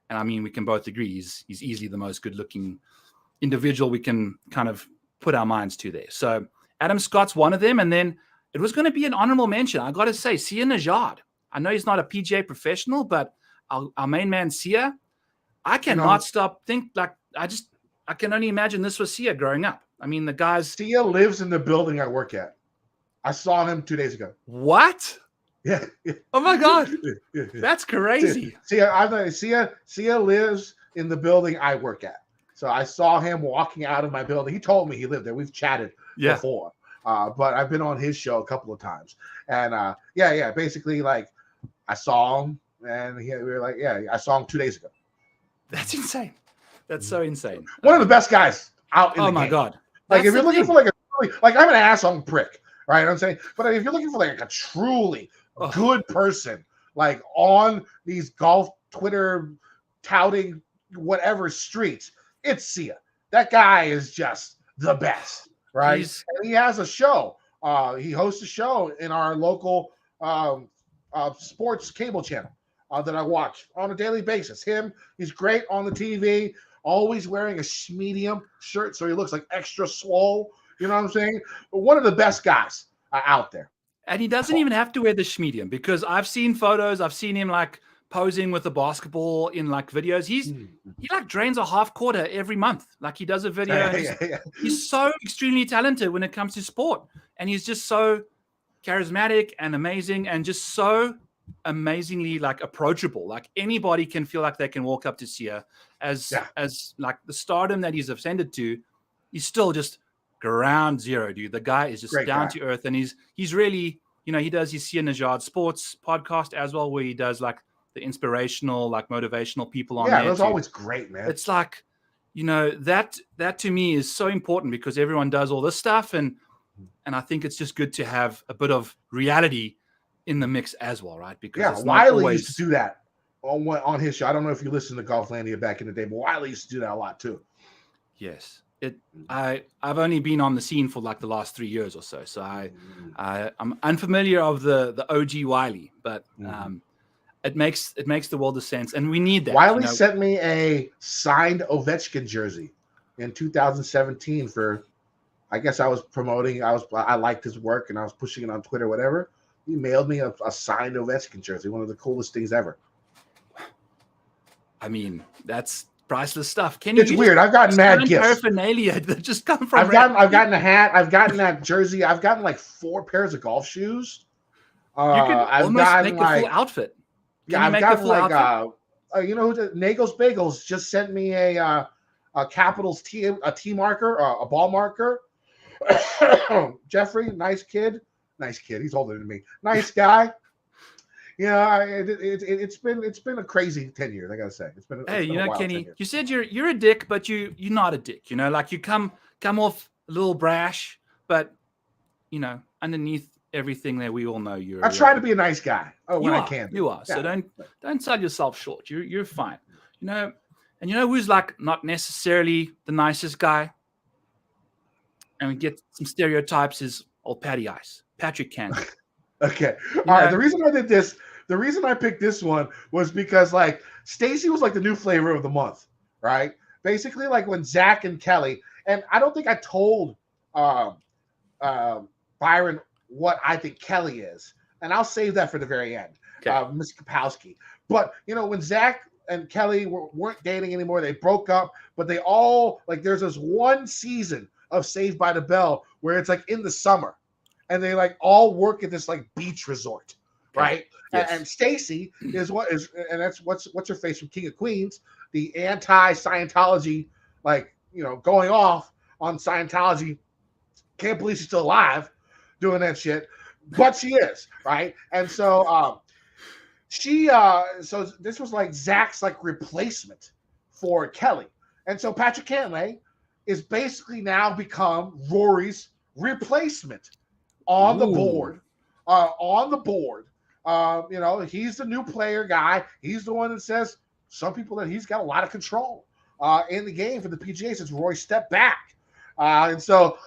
I mean, we can both agree he's easily the most good looking individual we can kind of put our minds to there. So Adam Scott's one of them. And then it was going to be an honorable mention. I got to say, Sia Najad. I know he's not a PGA professional, but our main man, Sia, I cannot stop think like, I can only imagine this was Sia growing up. I mean, the guy's... Sia lives in the building I work at. I saw him 2 days ago. What? Yeah. Oh my God. That's crazy. Sia lives in the building I work at. So I saw him walking out of my building. He told me he lived there. We've chatted before. But I've been on his show a couple of times. And basically, like, I saw him and we were like, I saw him 2 days ago. That's insane. That's so insane. One of the best guys out in the game. Oh my God. Like, if you're looking for like I'm an asshole prick, right? I'm saying, but if you're looking for like a truly good person, like on these golf Twitter touting whatever streets, it's Sia. That guy is just the best, right? And he has a show. He hosts a show in our local sports cable channel that I watch on a daily basis. He's great on the TV. Always wearing a medium shirt, so he looks like extra swole. You know what I'm saying? But one of the best guys out there. And he doesn't even have to wear the schmedium, because I've seen photos. I've seen him like posing with a basketball in like videos. He like drains a half quarter every month. Like he does a video. He's so extremely talented when it comes to sport. And he's just so charismatic and amazing and just so amazingly like approachable. Like anybody can feel like they can walk up to Sia as like the stardom that he's ascended to. He's still just ground zero, dude. The guy is just down to earth, and he's he does his Sia Najad Sports podcast as well, where he does like the inspirational, like motivational people on there. Yeah, that's always great, man. It's like, that to me is so important because everyone does all this stuff. And I think it's just good to have a bit of reality in the mix as well, right? Because Wiley used to do that on his show. I don't know if you listened to Golflandia back in the day, but Wiley used to do that a lot too. Yes. I've only been on the scene for like the last 3 years or so. So I'm unfamiliar of the OG Wiley, but it makes the world of sense. And we need that. Wiley sent me a signed Ovechkin jersey in 2017 for, I guess I was promoting. I liked his work and I was pushing it on Twitter, whatever. He mailed me a signed Ovechkin jersey, one of the coolest things ever. I mean, that's priceless stuff. It's weird. I've gotten mad gifts. Paraphernalia that just come from. I've gotten a hat. I've gotten that jersey. I've gotten like 4 pairs of golf shoes. You could almost make the full outfit. I've gotten like who Nagels Bagels just sent me a Capitals T marker, a ball marker. Jeffrey, nice kid. He's older than me. Nice guy. It's been a crazy 10 years. I gotta say, it's been. Kenny, you said you're a dick, but you're not a dick. Like you come off a little brash, but underneath everything that we all know, I try to be a nice guy. When I can. You are. Yeah. So don't sell yourself short. You're fine. And who's like not necessarily the nicest guy, and we get some stereotypes is old Patty Ice. Patrick Cannon. Okay. All right. The reason I picked this one was because like Stacy was like the new flavor of the month, right? Basically, like when Zach and Kelly, and I don't think I told Byron what I think Kelly is, and I'll save that for the very end. Okay. Miss Kapowski. But when Zach and Kelly weren't dating anymore, they broke up, but they all like there's this one season of Saved by the Bell where it's like in the summer. And they like all work at this like beach resort, right? Yes. And Stacy is that's what's her face from King of Queens, the anti-Scientology, like going off on Scientology. Can't believe she's still alive, doing that shit, but she is, right? And so so this was like Zach's like replacement for Kelly, and so Patrick Cantlay is basically now become Rory's replacement. On the board. He's the new player guy. He's the one that says some people that he's got a lot of control in the game for the PGA since Roy stepped back. And so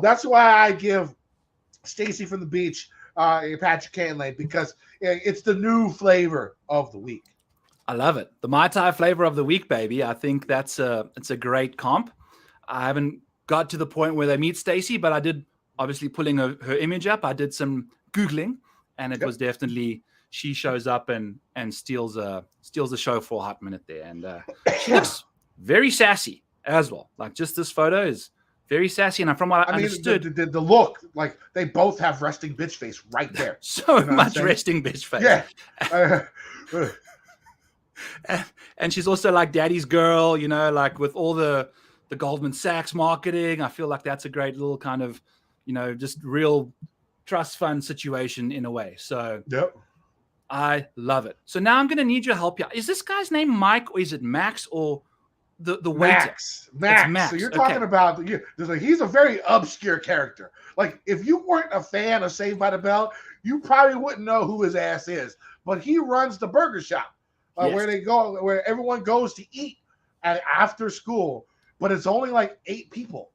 that's why I give Stacy from the Beach Patrick Cantlay, because it's the new flavor of the week. I love it. The Mai Tai flavor of the week, baby. I think it's a great comp. I haven't got to the point where they meet Stacy, but I did. Obviously, pulling her image up, I did some Googling, and it was definitely she shows up and steals the show for a hot minute there, and she looks very sassy as well. Like just this photo is very sassy, and from what I understood, the look, like they both have resting bitch face right there. So much resting bitch face. Yeah. And she's also like daddy's girl, like with all the Goldman Sachs marketing. I feel like that's a great little kind of just real trust fund situation in a way. So I love it. So now I'm going to need your help here. Is this guy's name Mike, or is it Max, or the waiter? Max. So you're talking about he's a very obscure character. Like if you weren't a fan of Saved by the Bell, you probably wouldn't know who his ass is. But he runs the burger shop where everyone goes to eat after school. But it's only like 8 people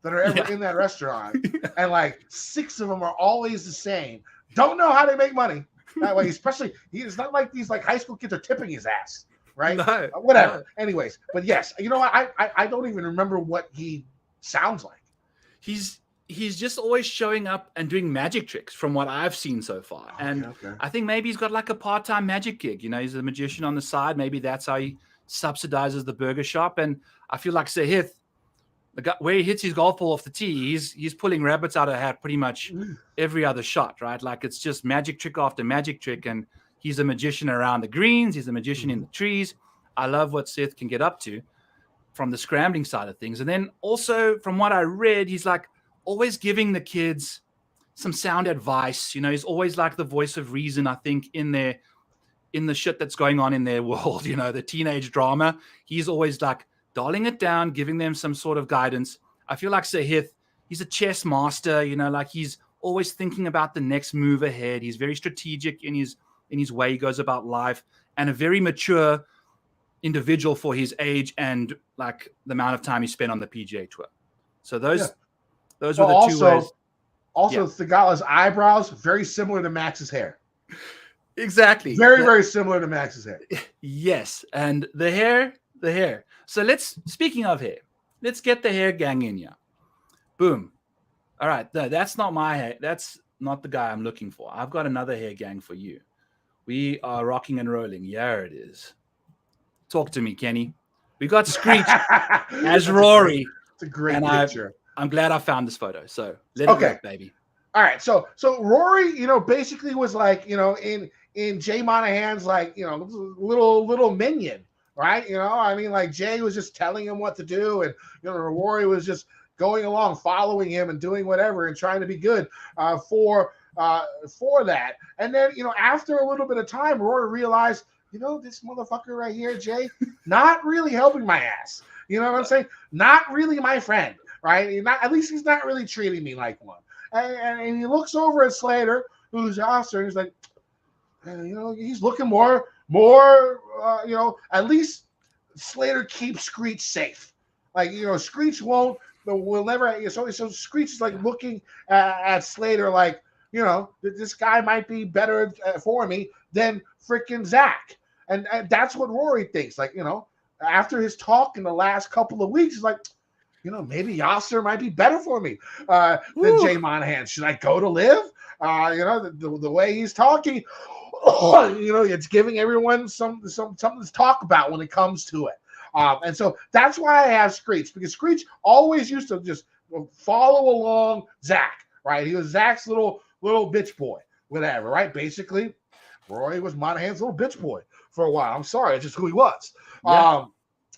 that are ever in that restaurant, and like 6 of them are always the same. Don't know how they make money that way. Especially, it's not like these like high school kids are tipping his ass, right? No, whatever. No. Anyways, but yes, I don't even remember what he sounds like. He's just always showing up and doing magic tricks from what I've seen so far. I think maybe he's got like a part-time magic gig. He's a magician on the side. Maybe that's how he subsidizes the burger shop. And I feel like Sahith, the guy, where he hits his golf ball off the tee, he's pulling rabbits out of a hat pretty much every other shot, right? Like it's just magic trick after magic trick, and he's a magician around the greens. He's a magician in the trees. I love what Seth can get up to from the scrambling side of things. And then also from what I read, he's like always giving the kids some sound advice. You know, he's always like the voice of reason, I think, in the shit that's going on in their world, you know, the teenage drama. He's always like dialing it down, giving them some sort of guidance. I feel like Sahith, he's a chess master, you know, like he's always thinking about the next move ahead. He's very strategic in his way he goes about life, and a very mature individual for his age and like the amount of time he spent on the PGA Tour. So those were the two ways. Also, Thigala's eyebrows, very similar to Max's hair. Exactly. Very similar to Max's hair. Yes. And the hair. So speaking of hair, let's get the hair gang in here. Boom. All right. No, that's not my hair. That's not the guy I'm looking for. I've got another hair gang for you. We are rocking and rolling. Yeah, it is. Talk to me, Kenny. We got Screech as Rory. It's a great picture. I'm glad I found this photo. So let it work, baby. All right. So Rory, you know, basically was like, you know, in Jay Monahan's like, you know, little minion, right? You know, I mean, like Jay was just telling him what to do, and you know, Rory was just going along, following him and doing whatever and trying to be good for that. And then, you know, after a little bit of time, Rory realized, you know, this motherfucker right here, Jay, not really helping my ass. You know what I'm saying? Not really my friend, right? At least he's not really treating me like one. And he looks over at Slater, who's Oscar, and he's like, you know, he's looking more, you know, at least Slater keeps Screech safe. Like, you know, Screech will never, so Screech is like looking at Slater like, you know, this guy might be better for me than freaking Zach. And that's what Rory thinks. Like, you know, after his talk in the last couple of weeks, he's like, you know, maybe Yasser might be better for me than Jay Monahan. Should I go to live? You know, the way he's talking, you know, it's giving everyone something to talk about when it comes to it. And so that's why I have Screech, because Screech always used to just follow along Zach, right? He was Zach's little bitch boy, whatever, right? Basically, Roy was Monahan's little bitch boy for a while. I'm sorry, it's just who he was. Yeah.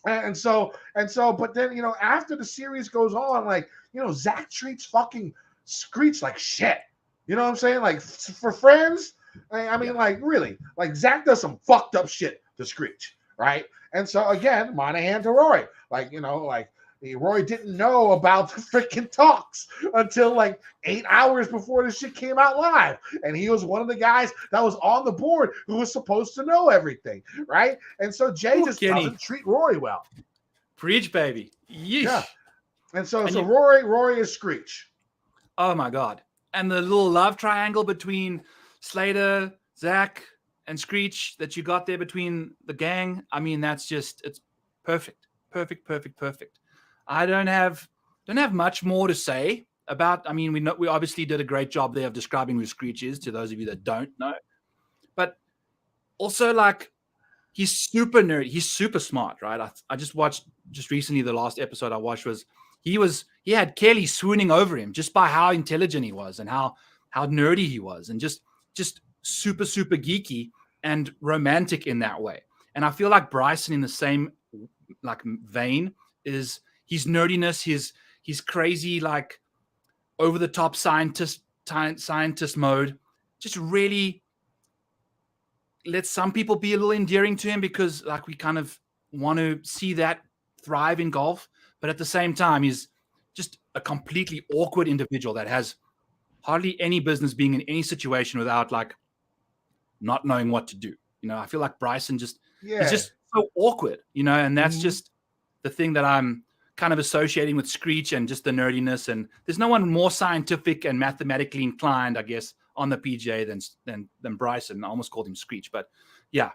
And so, but then, you know, after the series goes on, like, you know, Zach treats fucking Screech like shit. You know what I'm saying? Like, for friends, I mean, like, really, like, Zach does some fucked up shit to Screech, right? And so, again, Monahan to Roy, like, you know, like, Roy didn't know about the freaking talks until like 8 hours before this shit came out live. And he was one of the guys that was on the board who was supposed to know everything, right? And so Jay just doesn't treat Rory well. Preach, baby. Yeesh. Yeah. And so Rory is Screech. Oh, my God. And the little love triangle between Slater, Zach, and Screech that you got there between the gang, I mean, that's just, it's perfect. Perfect. I don't have much more to say about. I mean, we obviously did a great job there of describing who Screech is to those of you that don't know. But also, like, he's super nerdy. He's super smart, right? I just watched recently. The last episode I watched was he had Kelly swooning over him just by how intelligent he was and how nerdy he was, and just super geeky and romantic in that way. And I feel like Bryson in the same like vein is. His nerdiness, his crazy, like, over-the-top scientist mode, just really lets some people be a little endearing to him because, like, we kind of want to see that thrive in golf. But at the same time, he's just a completely awkward individual that has hardly any business being in any situation without, like, not knowing what to do. You know, I feel like Bryson is just so awkward, you know, and that's just the thing that I'm kind of associating with Screech and just the nerdiness. And there's no one more scientific and mathematically inclined, I guess, on the PGA than Bryson. I almost called him Screech, but yeah.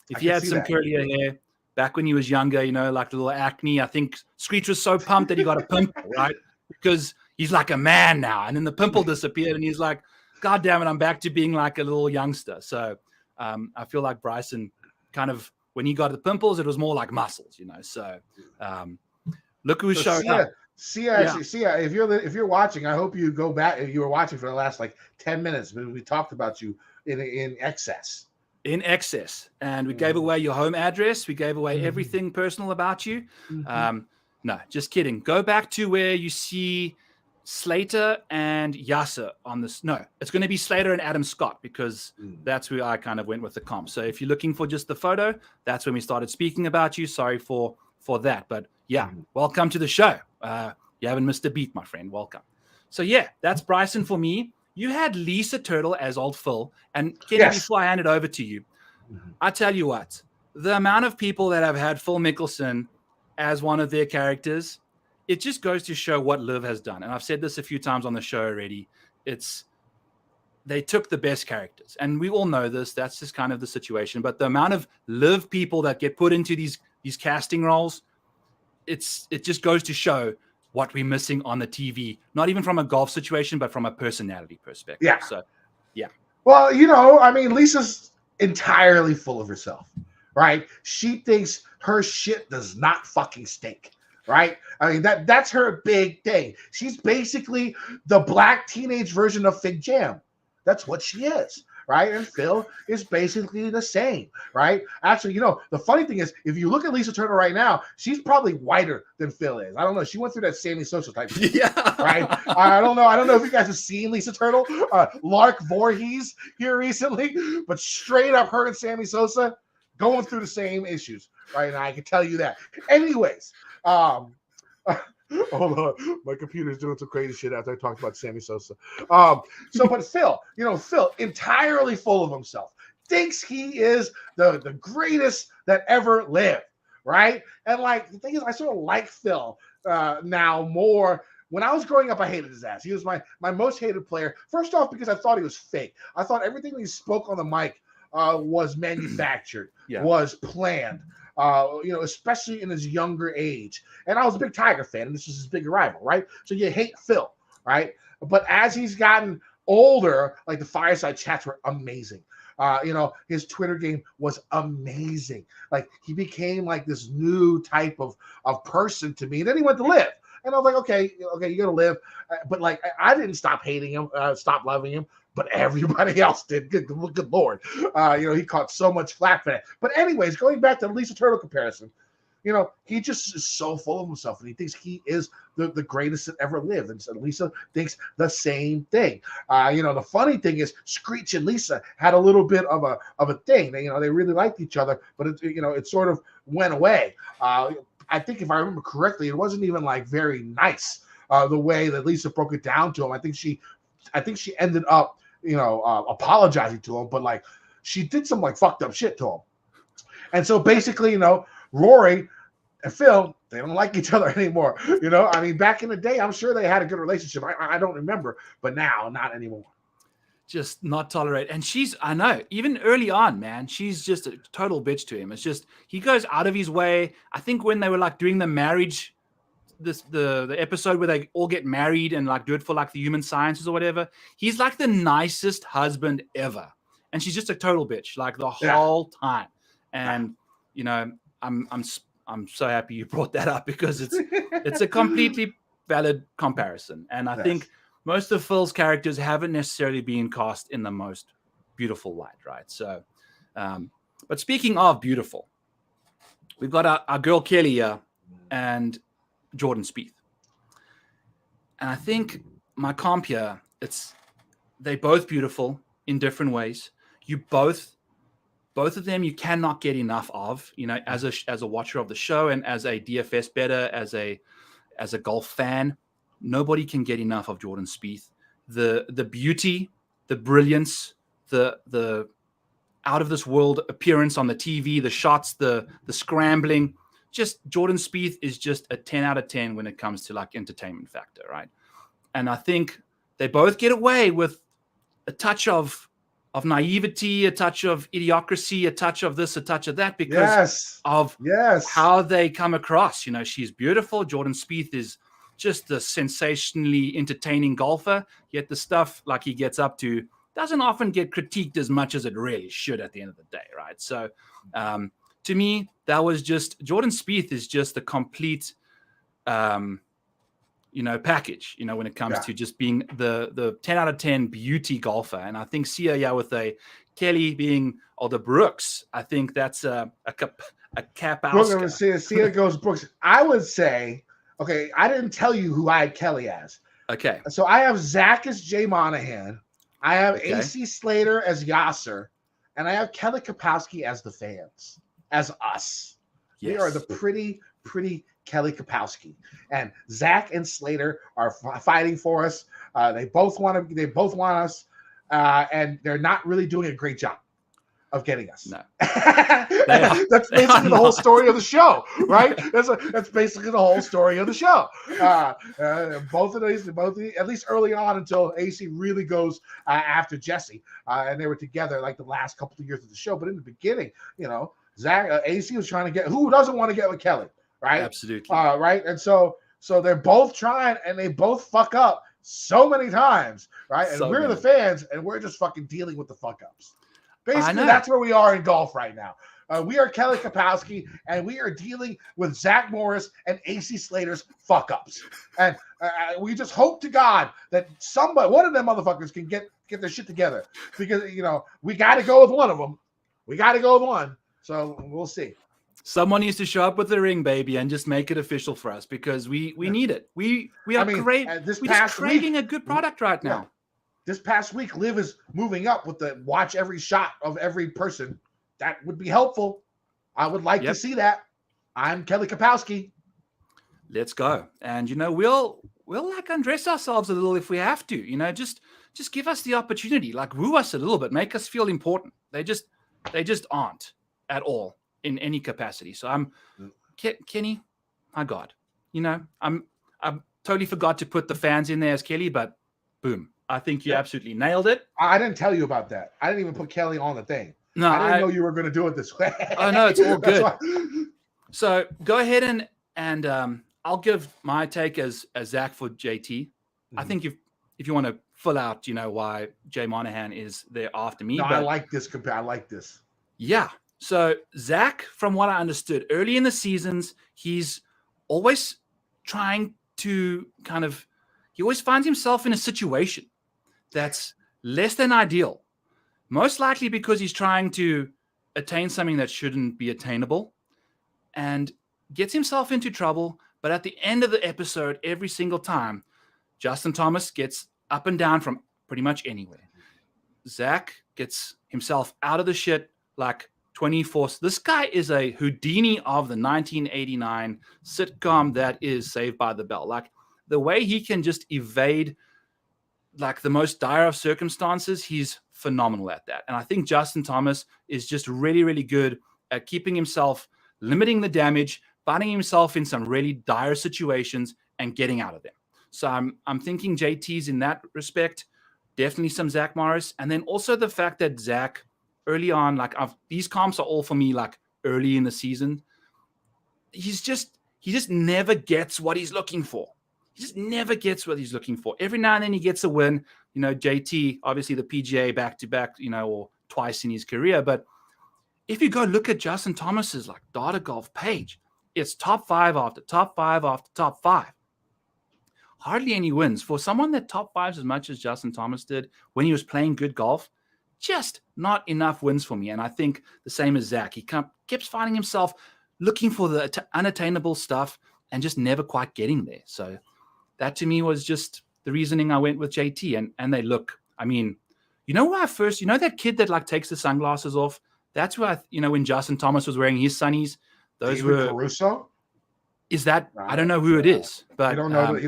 If he had some curly hair back when he was younger, you know, like a little acne, I think Screech was so pumped that he got a pimple, right? Because he's like a man now. And then the pimple disappeared and he's like, God damn it, I'm back to being like a little youngster. So I feel like Bryson kind of, when he got the pimples, it was more like muscles, you know. So look who showed up. If you're watching, I hope you go back. If you were watching for the last like 10 minutes, we talked about you in excess. In excess, and we gave away your home address. We gave away everything personal about you. No, just kidding. Go back to where you see Slater and Yasser on this. No, it's going to be Slater and Adam Scott because that's who I kind of went with the comp. So if you're looking for just the photo, that's when we started speaking about you. Sorry for that. But yeah, welcome to the show. You haven't missed a beat, my friend. Welcome. So yeah, that's Bryson for me. You had Lisa Turtle as old Phil. And Kenny, before I hand it over to you, I tell you what, the amount of people that have had Phil Mickelson as one of their characters, it just goes to show what Liv has done. And I've said this a few times on the show already. They took the best characters. And we all know this. That's just kind of the situation. But the amount of Liv people that get put into these casting roles, it just goes to show what we're missing on the TV, not even from a golf situation, but from a personality perspective. Yeah. So, yeah. Well, I mean, Lisa's entirely full of herself, right? She thinks her shit does not fucking stink. Right? I mean, that's her big thing. She's basically the black teenage version of Fig Jam. That's what she is, right? And Phil is basically the same, right? Actually, the funny thing is, if you look at Lisa Turner right now, she's probably whiter than Phil is. I don't know. She went through that Sammy Sosa type thing, right? I don't know. I don't know if you guys have seen Lisa Turtle, Lark Voorhees here recently, but straight up her and Sammy Sosa going through the same issues, right? And I can tell you that. Anyways, hold on, my computer's doing some crazy shit after I talked about Sammy Sosa. But Phil, Phil, entirely full of himself, thinks he is the greatest that ever lived, right? And like the thing is, I sort of like Phil now more. When I was growing up, I hated his ass. He was my most hated player. First off, because I thought he was fake. I thought everything he spoke on the mic was manufactured, was planned. Especially in his younger age. And I was a big Tiger fan, and this was his big rival, right? So you hate Phil, right? But as he's gotten older, like the fireside chats were amazing. His Twitter game was amazing. Like he became like this new type of person to me. And then he went to Live. And I was like, okay, you gotta Live. But like I didn't stop hating him, stop loving him. But everybody else did. Good Lord. He caught so much flack for that. But anyways, going back to the Lisa Turtle comparison, he just is so full of himself, and he thinks he is the greatest that ever lived. And so Lisa thinks the same thing. The funny thing is Screech and Lisa had a little bit of a thing. They really liked each other, but it sort of went away. I think if I remember correctly, it wasn't even like very nice the way that Lisa broke it down to him. I think she ended up apologizing to him, but like she did some like fucked up shit to him. And so basically, Rory and Phil, they don't like each other anymore. I mean, back in the day, I'm sure they had a good relationship. I don't remember, but now not anymore. Just not tolerate. And I know, even early on, man, she's just a total bitch to him. It's just, he goes out of his way. I think when they were like doing the marriage, the episode where they all get married and like do it for like the human sciences or whatever, he's like the nicest husband ever, and she's just a total bitch like the whole time. And I'm so happy you brought that up because it's a completely valid comparison. And I think most of Phil's characters haven't necessarily been cast in the most beautiful light, right? So but speaking of beautiful, we've got our girl Kelly here and Jordan Spieth. And I think my comp here, they're both beautiful in different ways. You both of them, you cannot get enough of, as a watcher of the show and as a DFS bettor, as a golf fan, nobody can get enough of Jordan Spieth. The beauty, the brilliance, the out of this world appearance on the TV, the shots, the scrambling. Just Jordan Spieth is just a 10 out of 10 when it comes to like entertainment factor, right? And I think they both get away with a touch of naivety, a touch of idiocracy, a touch of this, a touch of that, because of how they come across. She's beautiful. Jordan Spieth is just a sensationally entertaining golfer, yet the stuff like he gets up to doesn't often get critiqued as much as it really should at the end of the day, right? So to me, that was just Jordan Spieth is just the complete, package. When it comes to just being the 10 out of 10 beauty golfer. And I think Sia, with a Kelly being the Brooks, I think that's a cap out. Sia goes Brooks. I would say, okay, I didn't tell you who I had Kelly as. Okay. So I have Zach as Jay Monahan. I have Okay. AC Slater as Yasser. And I have Kelly Kapowski as the fans, as us. Yes. We are the pretty Kelly Kapowski. And Zach and Slater are fighting for us. They both want us. And they're not really doing a great job of getting us. No. That's basically the whole story of the show, right? That's basically the whole story of the show. Both of these, at least early on until AC really goes after Jesse, and they were together like the last couple of years of the show. But in the beginning, Zach AC was trying to get. Who doesn't want to get with Kelly, right? Absolutely. Right, and so they're both trying, and they both fuck up so many times, right? And we're the fans, and we're just fucking dealing with the fuck ups. Basically, that's where we are in golf right now. We are Kelly Kapowski, and we are dealing with Zach Morris and AC Slater's fuck-ups. And we just hope to God that one of them motherfuckers can get their shit together. Because, we got to go with one of them. We got to go with one. So we'll see. Someone needs to show up with the ring, baby, and just make it official for us because we need it. We are great. We're just craving a good product right now. Yeah. This past week, Liv is moving up with the watch every shot of every person. That would be helpful. I would like to see that. I'm Kelly Kapowski. Let's go. And, we'll like undress ourselves a little if we have to, just give us the opportunity, like woo us a little bit, make us feel important. They just aren't at all in any capacity. So Kenny, my God, I totally forgot to put the fans in there as Kelly, but boom. I think you absolutely nailed it. I didn't tell you about that. I didn't even put Kelly on the thing. No, I didn't know you were going to do it this way. Oh, no, it's all good. So go ahead and I'll give my take as Zach for JT. Mm-hmm. I think if you want to fill out, why Jay Monahan is there after me. No, I like this. I like this. Yeah. So Zach, from what I understood, early in the seasons, he's always trying to he always finds himself in a situation that's less than ideal, most likely because he's trying to attain something that shouldn't be attainable and gets himself into trouble. But at the end of the episode, every single time, Justin Thomas gets up and down from pretty much anywhere. Zach gets himself out of the shit like 24. This guy is a Houdini of the 1989 sitcom that is Saved by the Bell. Like the way he can just evade like the most dire of circumstances, he's phenomenal at that. And I think Justin Thomas is just really, really good at keeping himself, limiting the damage, finding himself in some really dire situations and getting out of them. So I'm thinking JT's in that respect, definitely some Zach Morris. And then also the fact that Zach early on, these comps are all for me, like early in the season. He just never gets what he's looking for. He just never gets what he's looking for. Every now and then he gets a win. JT, obviously the PGA back-to-back, or twice in his career. But if you go look at Justin Thomas's data golf page, it's top 5 after top 5 after top 5. Hardly any wins. For someone that top 5s as much as Justin Thomas did when he was playing good golf, just not enough wins for me. And I think the same as Zach. He keeps finding himself looking for the unattainable stuff and just never quite getting there. So that to me was just the reasoning I went with JT. And they look, who I first, that kid that takes the sunglasses off? That's who when Justin Thomas was wearing his sunnies, those David were Caruso. Is that, I don't know who it is, but you don't know, you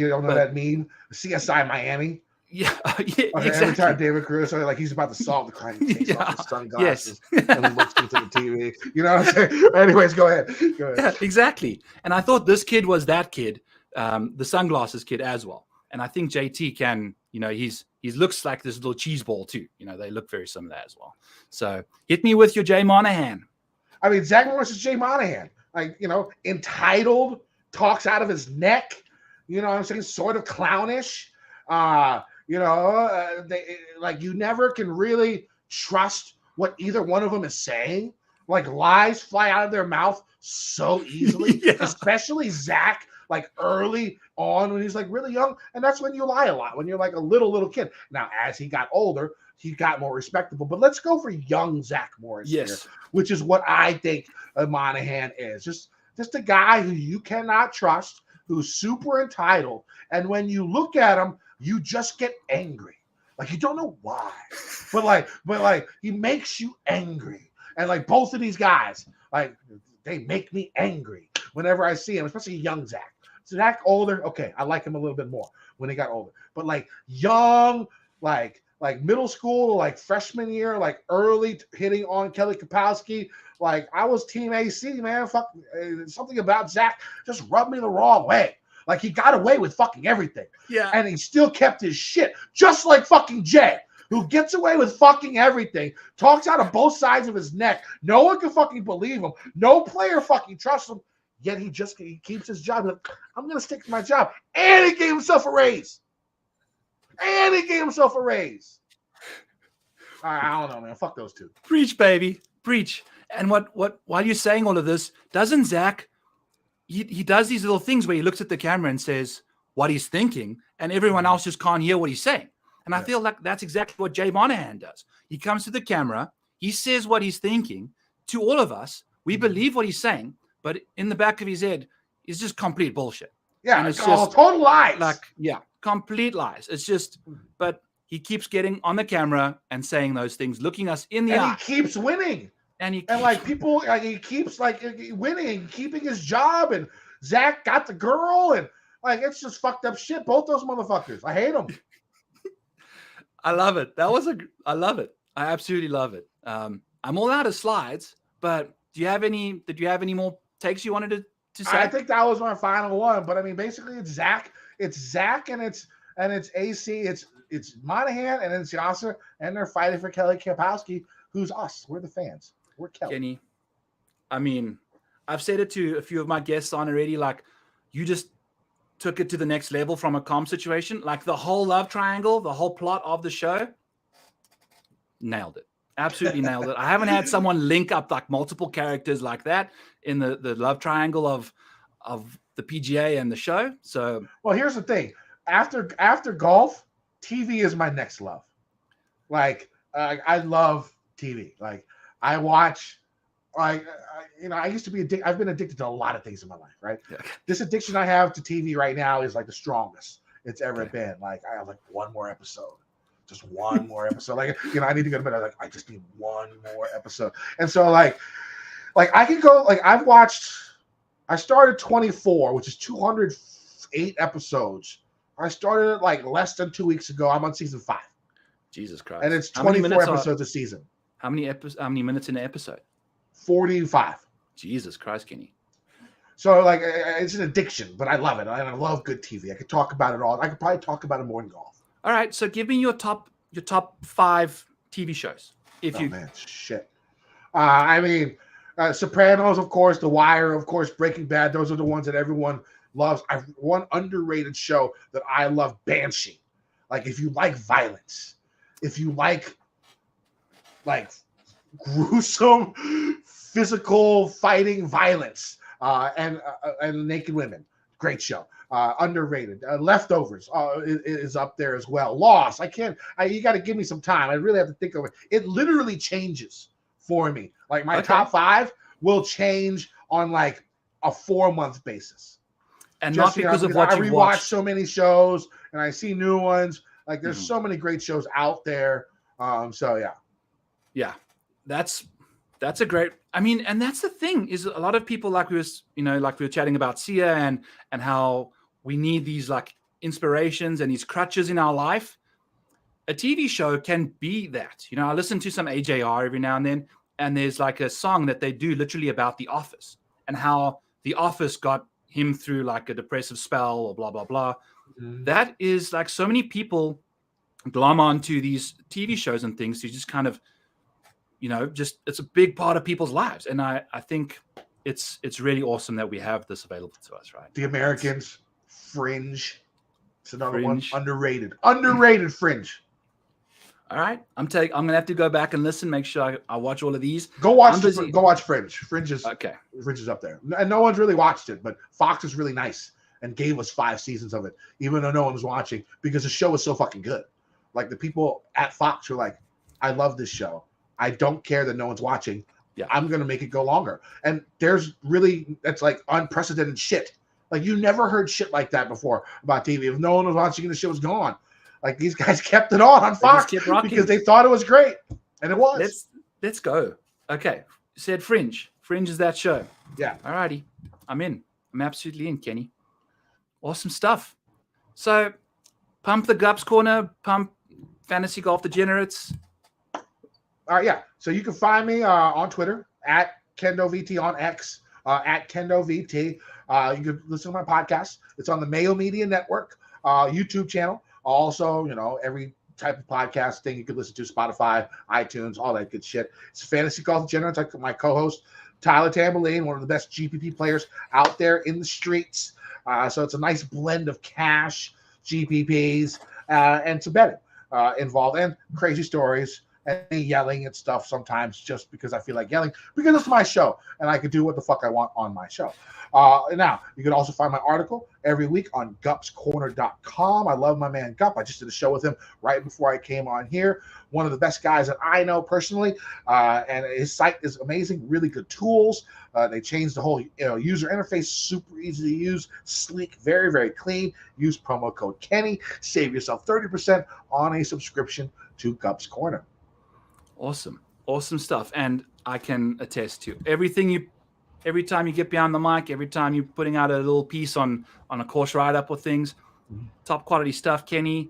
don't know that meme, CSI Miami. Yeah, exactly. Every time David Caruso, he's about to solve the crime, he takes off his sunglasses and he looks into the TV. You know what I'm saying? Anyways, go ahead. Yeah, exactly. And I thought this kid was that kid, the sunglasses kid as well. And I think JT can, he looks like this little cheese ball too. They look very similar as well. So hit me with your Jay Monahan. Zach Morris is Jay Monahan. Entitled, talks out of his neck. You know what I'm saying? Sort of clownish. You never can really trust what either one of them is saying. Lies fly out of their mouth so easily, especially Zach, early on when he's really young. And that's when you lie a lot, when you're a little kid. Now, as he got older, he got more respectable. But let's go for young Zach Morris here, which is what I think Monahan is. Just a guy who you cannot trust, who's super entitled, and when you look at him, you just get angry. Like you don't know why, but like he makes you angry. And like both of these guys, like they make me angry whenever I see him, especially young Zach. Zach older, okay, I like him a little bit more when he got older. But like young, like middle school, like freshman year, like early hitting on Kelly Kapowski. Like I was Team AC, man. Fuck, something about Zach just rubbed me the wrong way. Like he got away with fucking everything. Yeah. And he still kept his shit. Just like fucking Jay, who gets away with fucking everything, talks out of both sides of his neck. No one can fucking believe him. No player fucking trusts him. Yet he keeps his job. Like, I'm gonna stick to my job. And he gave himself a raise. I don't know, man. Fuck those two. Preach, baby. Preach. And what while you're saying all of this, doesn't Zach he does these little things where he looks at the camera and says what he's thinking, and everyone else just can't hear what he's saying. And I feel like that's exactly what Jay Monahan does. He comes to the camera, he says what he's thinking to all of us. We believe what he's saying, but in the back of his head is just complete bullshit. Yeah, and it's just total lies. Like, yeah, complete lies. It's just, but he keeps getting on the camera and saying those things, looking us in the eye. And he keeps winning. And he keeps like winning, keeping his job, and Zach got the girl, and like it's just fucked up shit. Both those motherfuckers, I hate them. I love it. I love it. I absolutely love it. I'm all out of slides, but did you have any more takes you wanted to say? I think that was my final one, but I mean, basically, it's Zach, and it's AC, it's Monahan, and it's Yasser, and they're fighting for Kelly Kapowski, who's us. We're the fans. We're Kelly. Kenny, I mean, I've said it to a few of my guests on already. Like, you just took it to the next level from a calm situation. Like the whole love triangle, the whole plot of the show, nailed it. Absolutely nailed it. I haven't had someone link up like multiple characters like that in the love triangle of the PGA and the show. So, well, here's the thing. After golf, TV is my next love. Like, I love TV. Like, I watch, I used to be addicted. I've been addicted to a lot of things in my life, right? Yeah. This addiction I have to TV right now is like the strongest it's ever been. Like, I have like one more episode. Just one more episode. Like, I need to go to bed. I'm like, I just need one more episode. And so like I can go, like I started 24, which is 208 episodes. I started it like less than 2 weeks ago. I'm on season 5. Jesus Christ. And it's 24 episodes a season. How many minutes in an episode? 45. Jesus Christ, Kenny. So like it's an addiction, but I love it. I love good TV. I could talk about it all. I could probably talk about it more in golf. All right, so give me your top 5 TV shows. Man, shit. I mean, Sopranos, of course, The Wire, of course, Breaking Bad. Those are the ones that everyone loves. One underrated show that I love, Banshee. Like, if you like violence, if you like gruesome physical fighting violence and naked women, great show. Underrated. Leftovers is up there as well. Lost. You got to give me some time. I really have to think of it. It literally changes for me. Like my top 5 will change on like a 4-month basis. And just, not because of what you watch. So many shows and I see new ones. Like there's so many great shows out there. So yeah. Yeah. That's a great, I mean, and that's the thing is a lot of people like we were chatting about Sia and how we need these like inspirations and these crutches in our life. A TV show can be that. I listen to some AJR every now and then, and there's like a song that they do literally about The Office and how The Office got him through like a depressive spell or blah, blah, blah. Mm-hmm. That is like so many people glom onto these TV shows and things to just kind of, just it's a big part of people's lives. And I think it's really awesome that we have this available to us, right? The Americans, Fringe. It's another one. Underrated Fringe. All right. I'm gonna have to go back and listen, make sure I watch all of these. Go watch Fringe. Fringe is up there. And no one's really watched it, but Fox is really nice and gave us 5 seasons of it, even though no one was watching, because the show is so fucking good. Like the people at Fox were like, I love this show. I don't care that no one's watching. Yeah. I'm going to make it go longer. And that's like unprecedented shit. Like you never heard shit like that before about TV. If no one was watching, the shit was gone. Like these guys kept it on Fox because they thought it was great, and it was. Let's go. Okay, said Fringe. Fringe is that show. Yeah. Alrighty, I'm in. I'm absolutely in, Kenny. Awesome stuff. So, pump the Gups Corner, pump Fantasy Golf Degenerates. All right, yeah. So you can find me on Twitter at KendoVT, on X at KendoVT. You can listen to my podcast. It's on the Mayo Media Network YouTube channel. Also, every type of podcast thing you could listen to, Spotify, iTunes, all that good shit. It's Fantasy Golf Degenerates. My co-host, Tyler Tambourine, one of the best GPP players out there in the streets. So it's a nice blend of cash, GPPs, and some betting involved, and crazy stories, and me yelling and stuff sometimes just because I feel like yelling, because it's my show, and I can do what the fuck I want on my show. Now, you can also find my article every week on gupscorner.com. I love my man Gup. I just did a show with him right before I came on here. One of the best guys that I know personally, and his site is amazing, really good tools. They changed the whole user interface, super easy to use, sleek, very, very clean. Use promo code Kenny. Save yourself 30% on a subscription to Gups Corner. Awesome. Awesome stuff. And I can attest to every time you get behind the mic, every time you're putting out a little piece on a course write-up or things, top quality stuff, Kenny.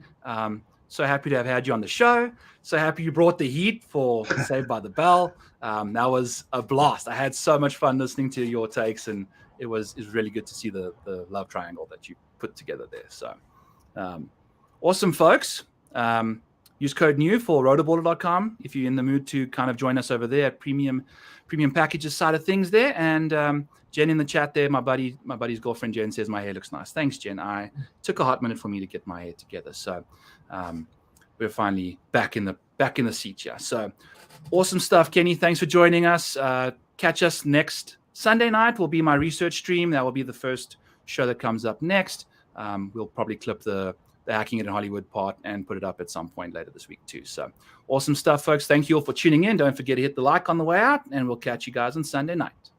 So happy to have had you on the show. So happy you brought the heat for Saved by the Bell. That was a blast. I had so much fun listening to your takes, and it was really good to see the love triangle that you put together there. So awesome, folks. Use code NEW for rotoballer.com if you're in the mood to kind of join us over there at premium packages side of things there. And Jen in the chat there, my buddy's girlfriend Jen says my hair looks nice. Thanks, Jen. I took a hot minute for me to get my hair together, so we're finally back in the seat here. So awesome stuff, Kenny. Thanks for joining us. Catch us next Sunday night. Will be my research stream. That will be the first show that comes up next. We'll probably clip the Hacking It in Hollywood part and put it up at some point later this week too. So awesome stuff, folks. Thank you all for tuning in. Don't forget to hit the like on the way out, and we'll catch you guys on Sunday night.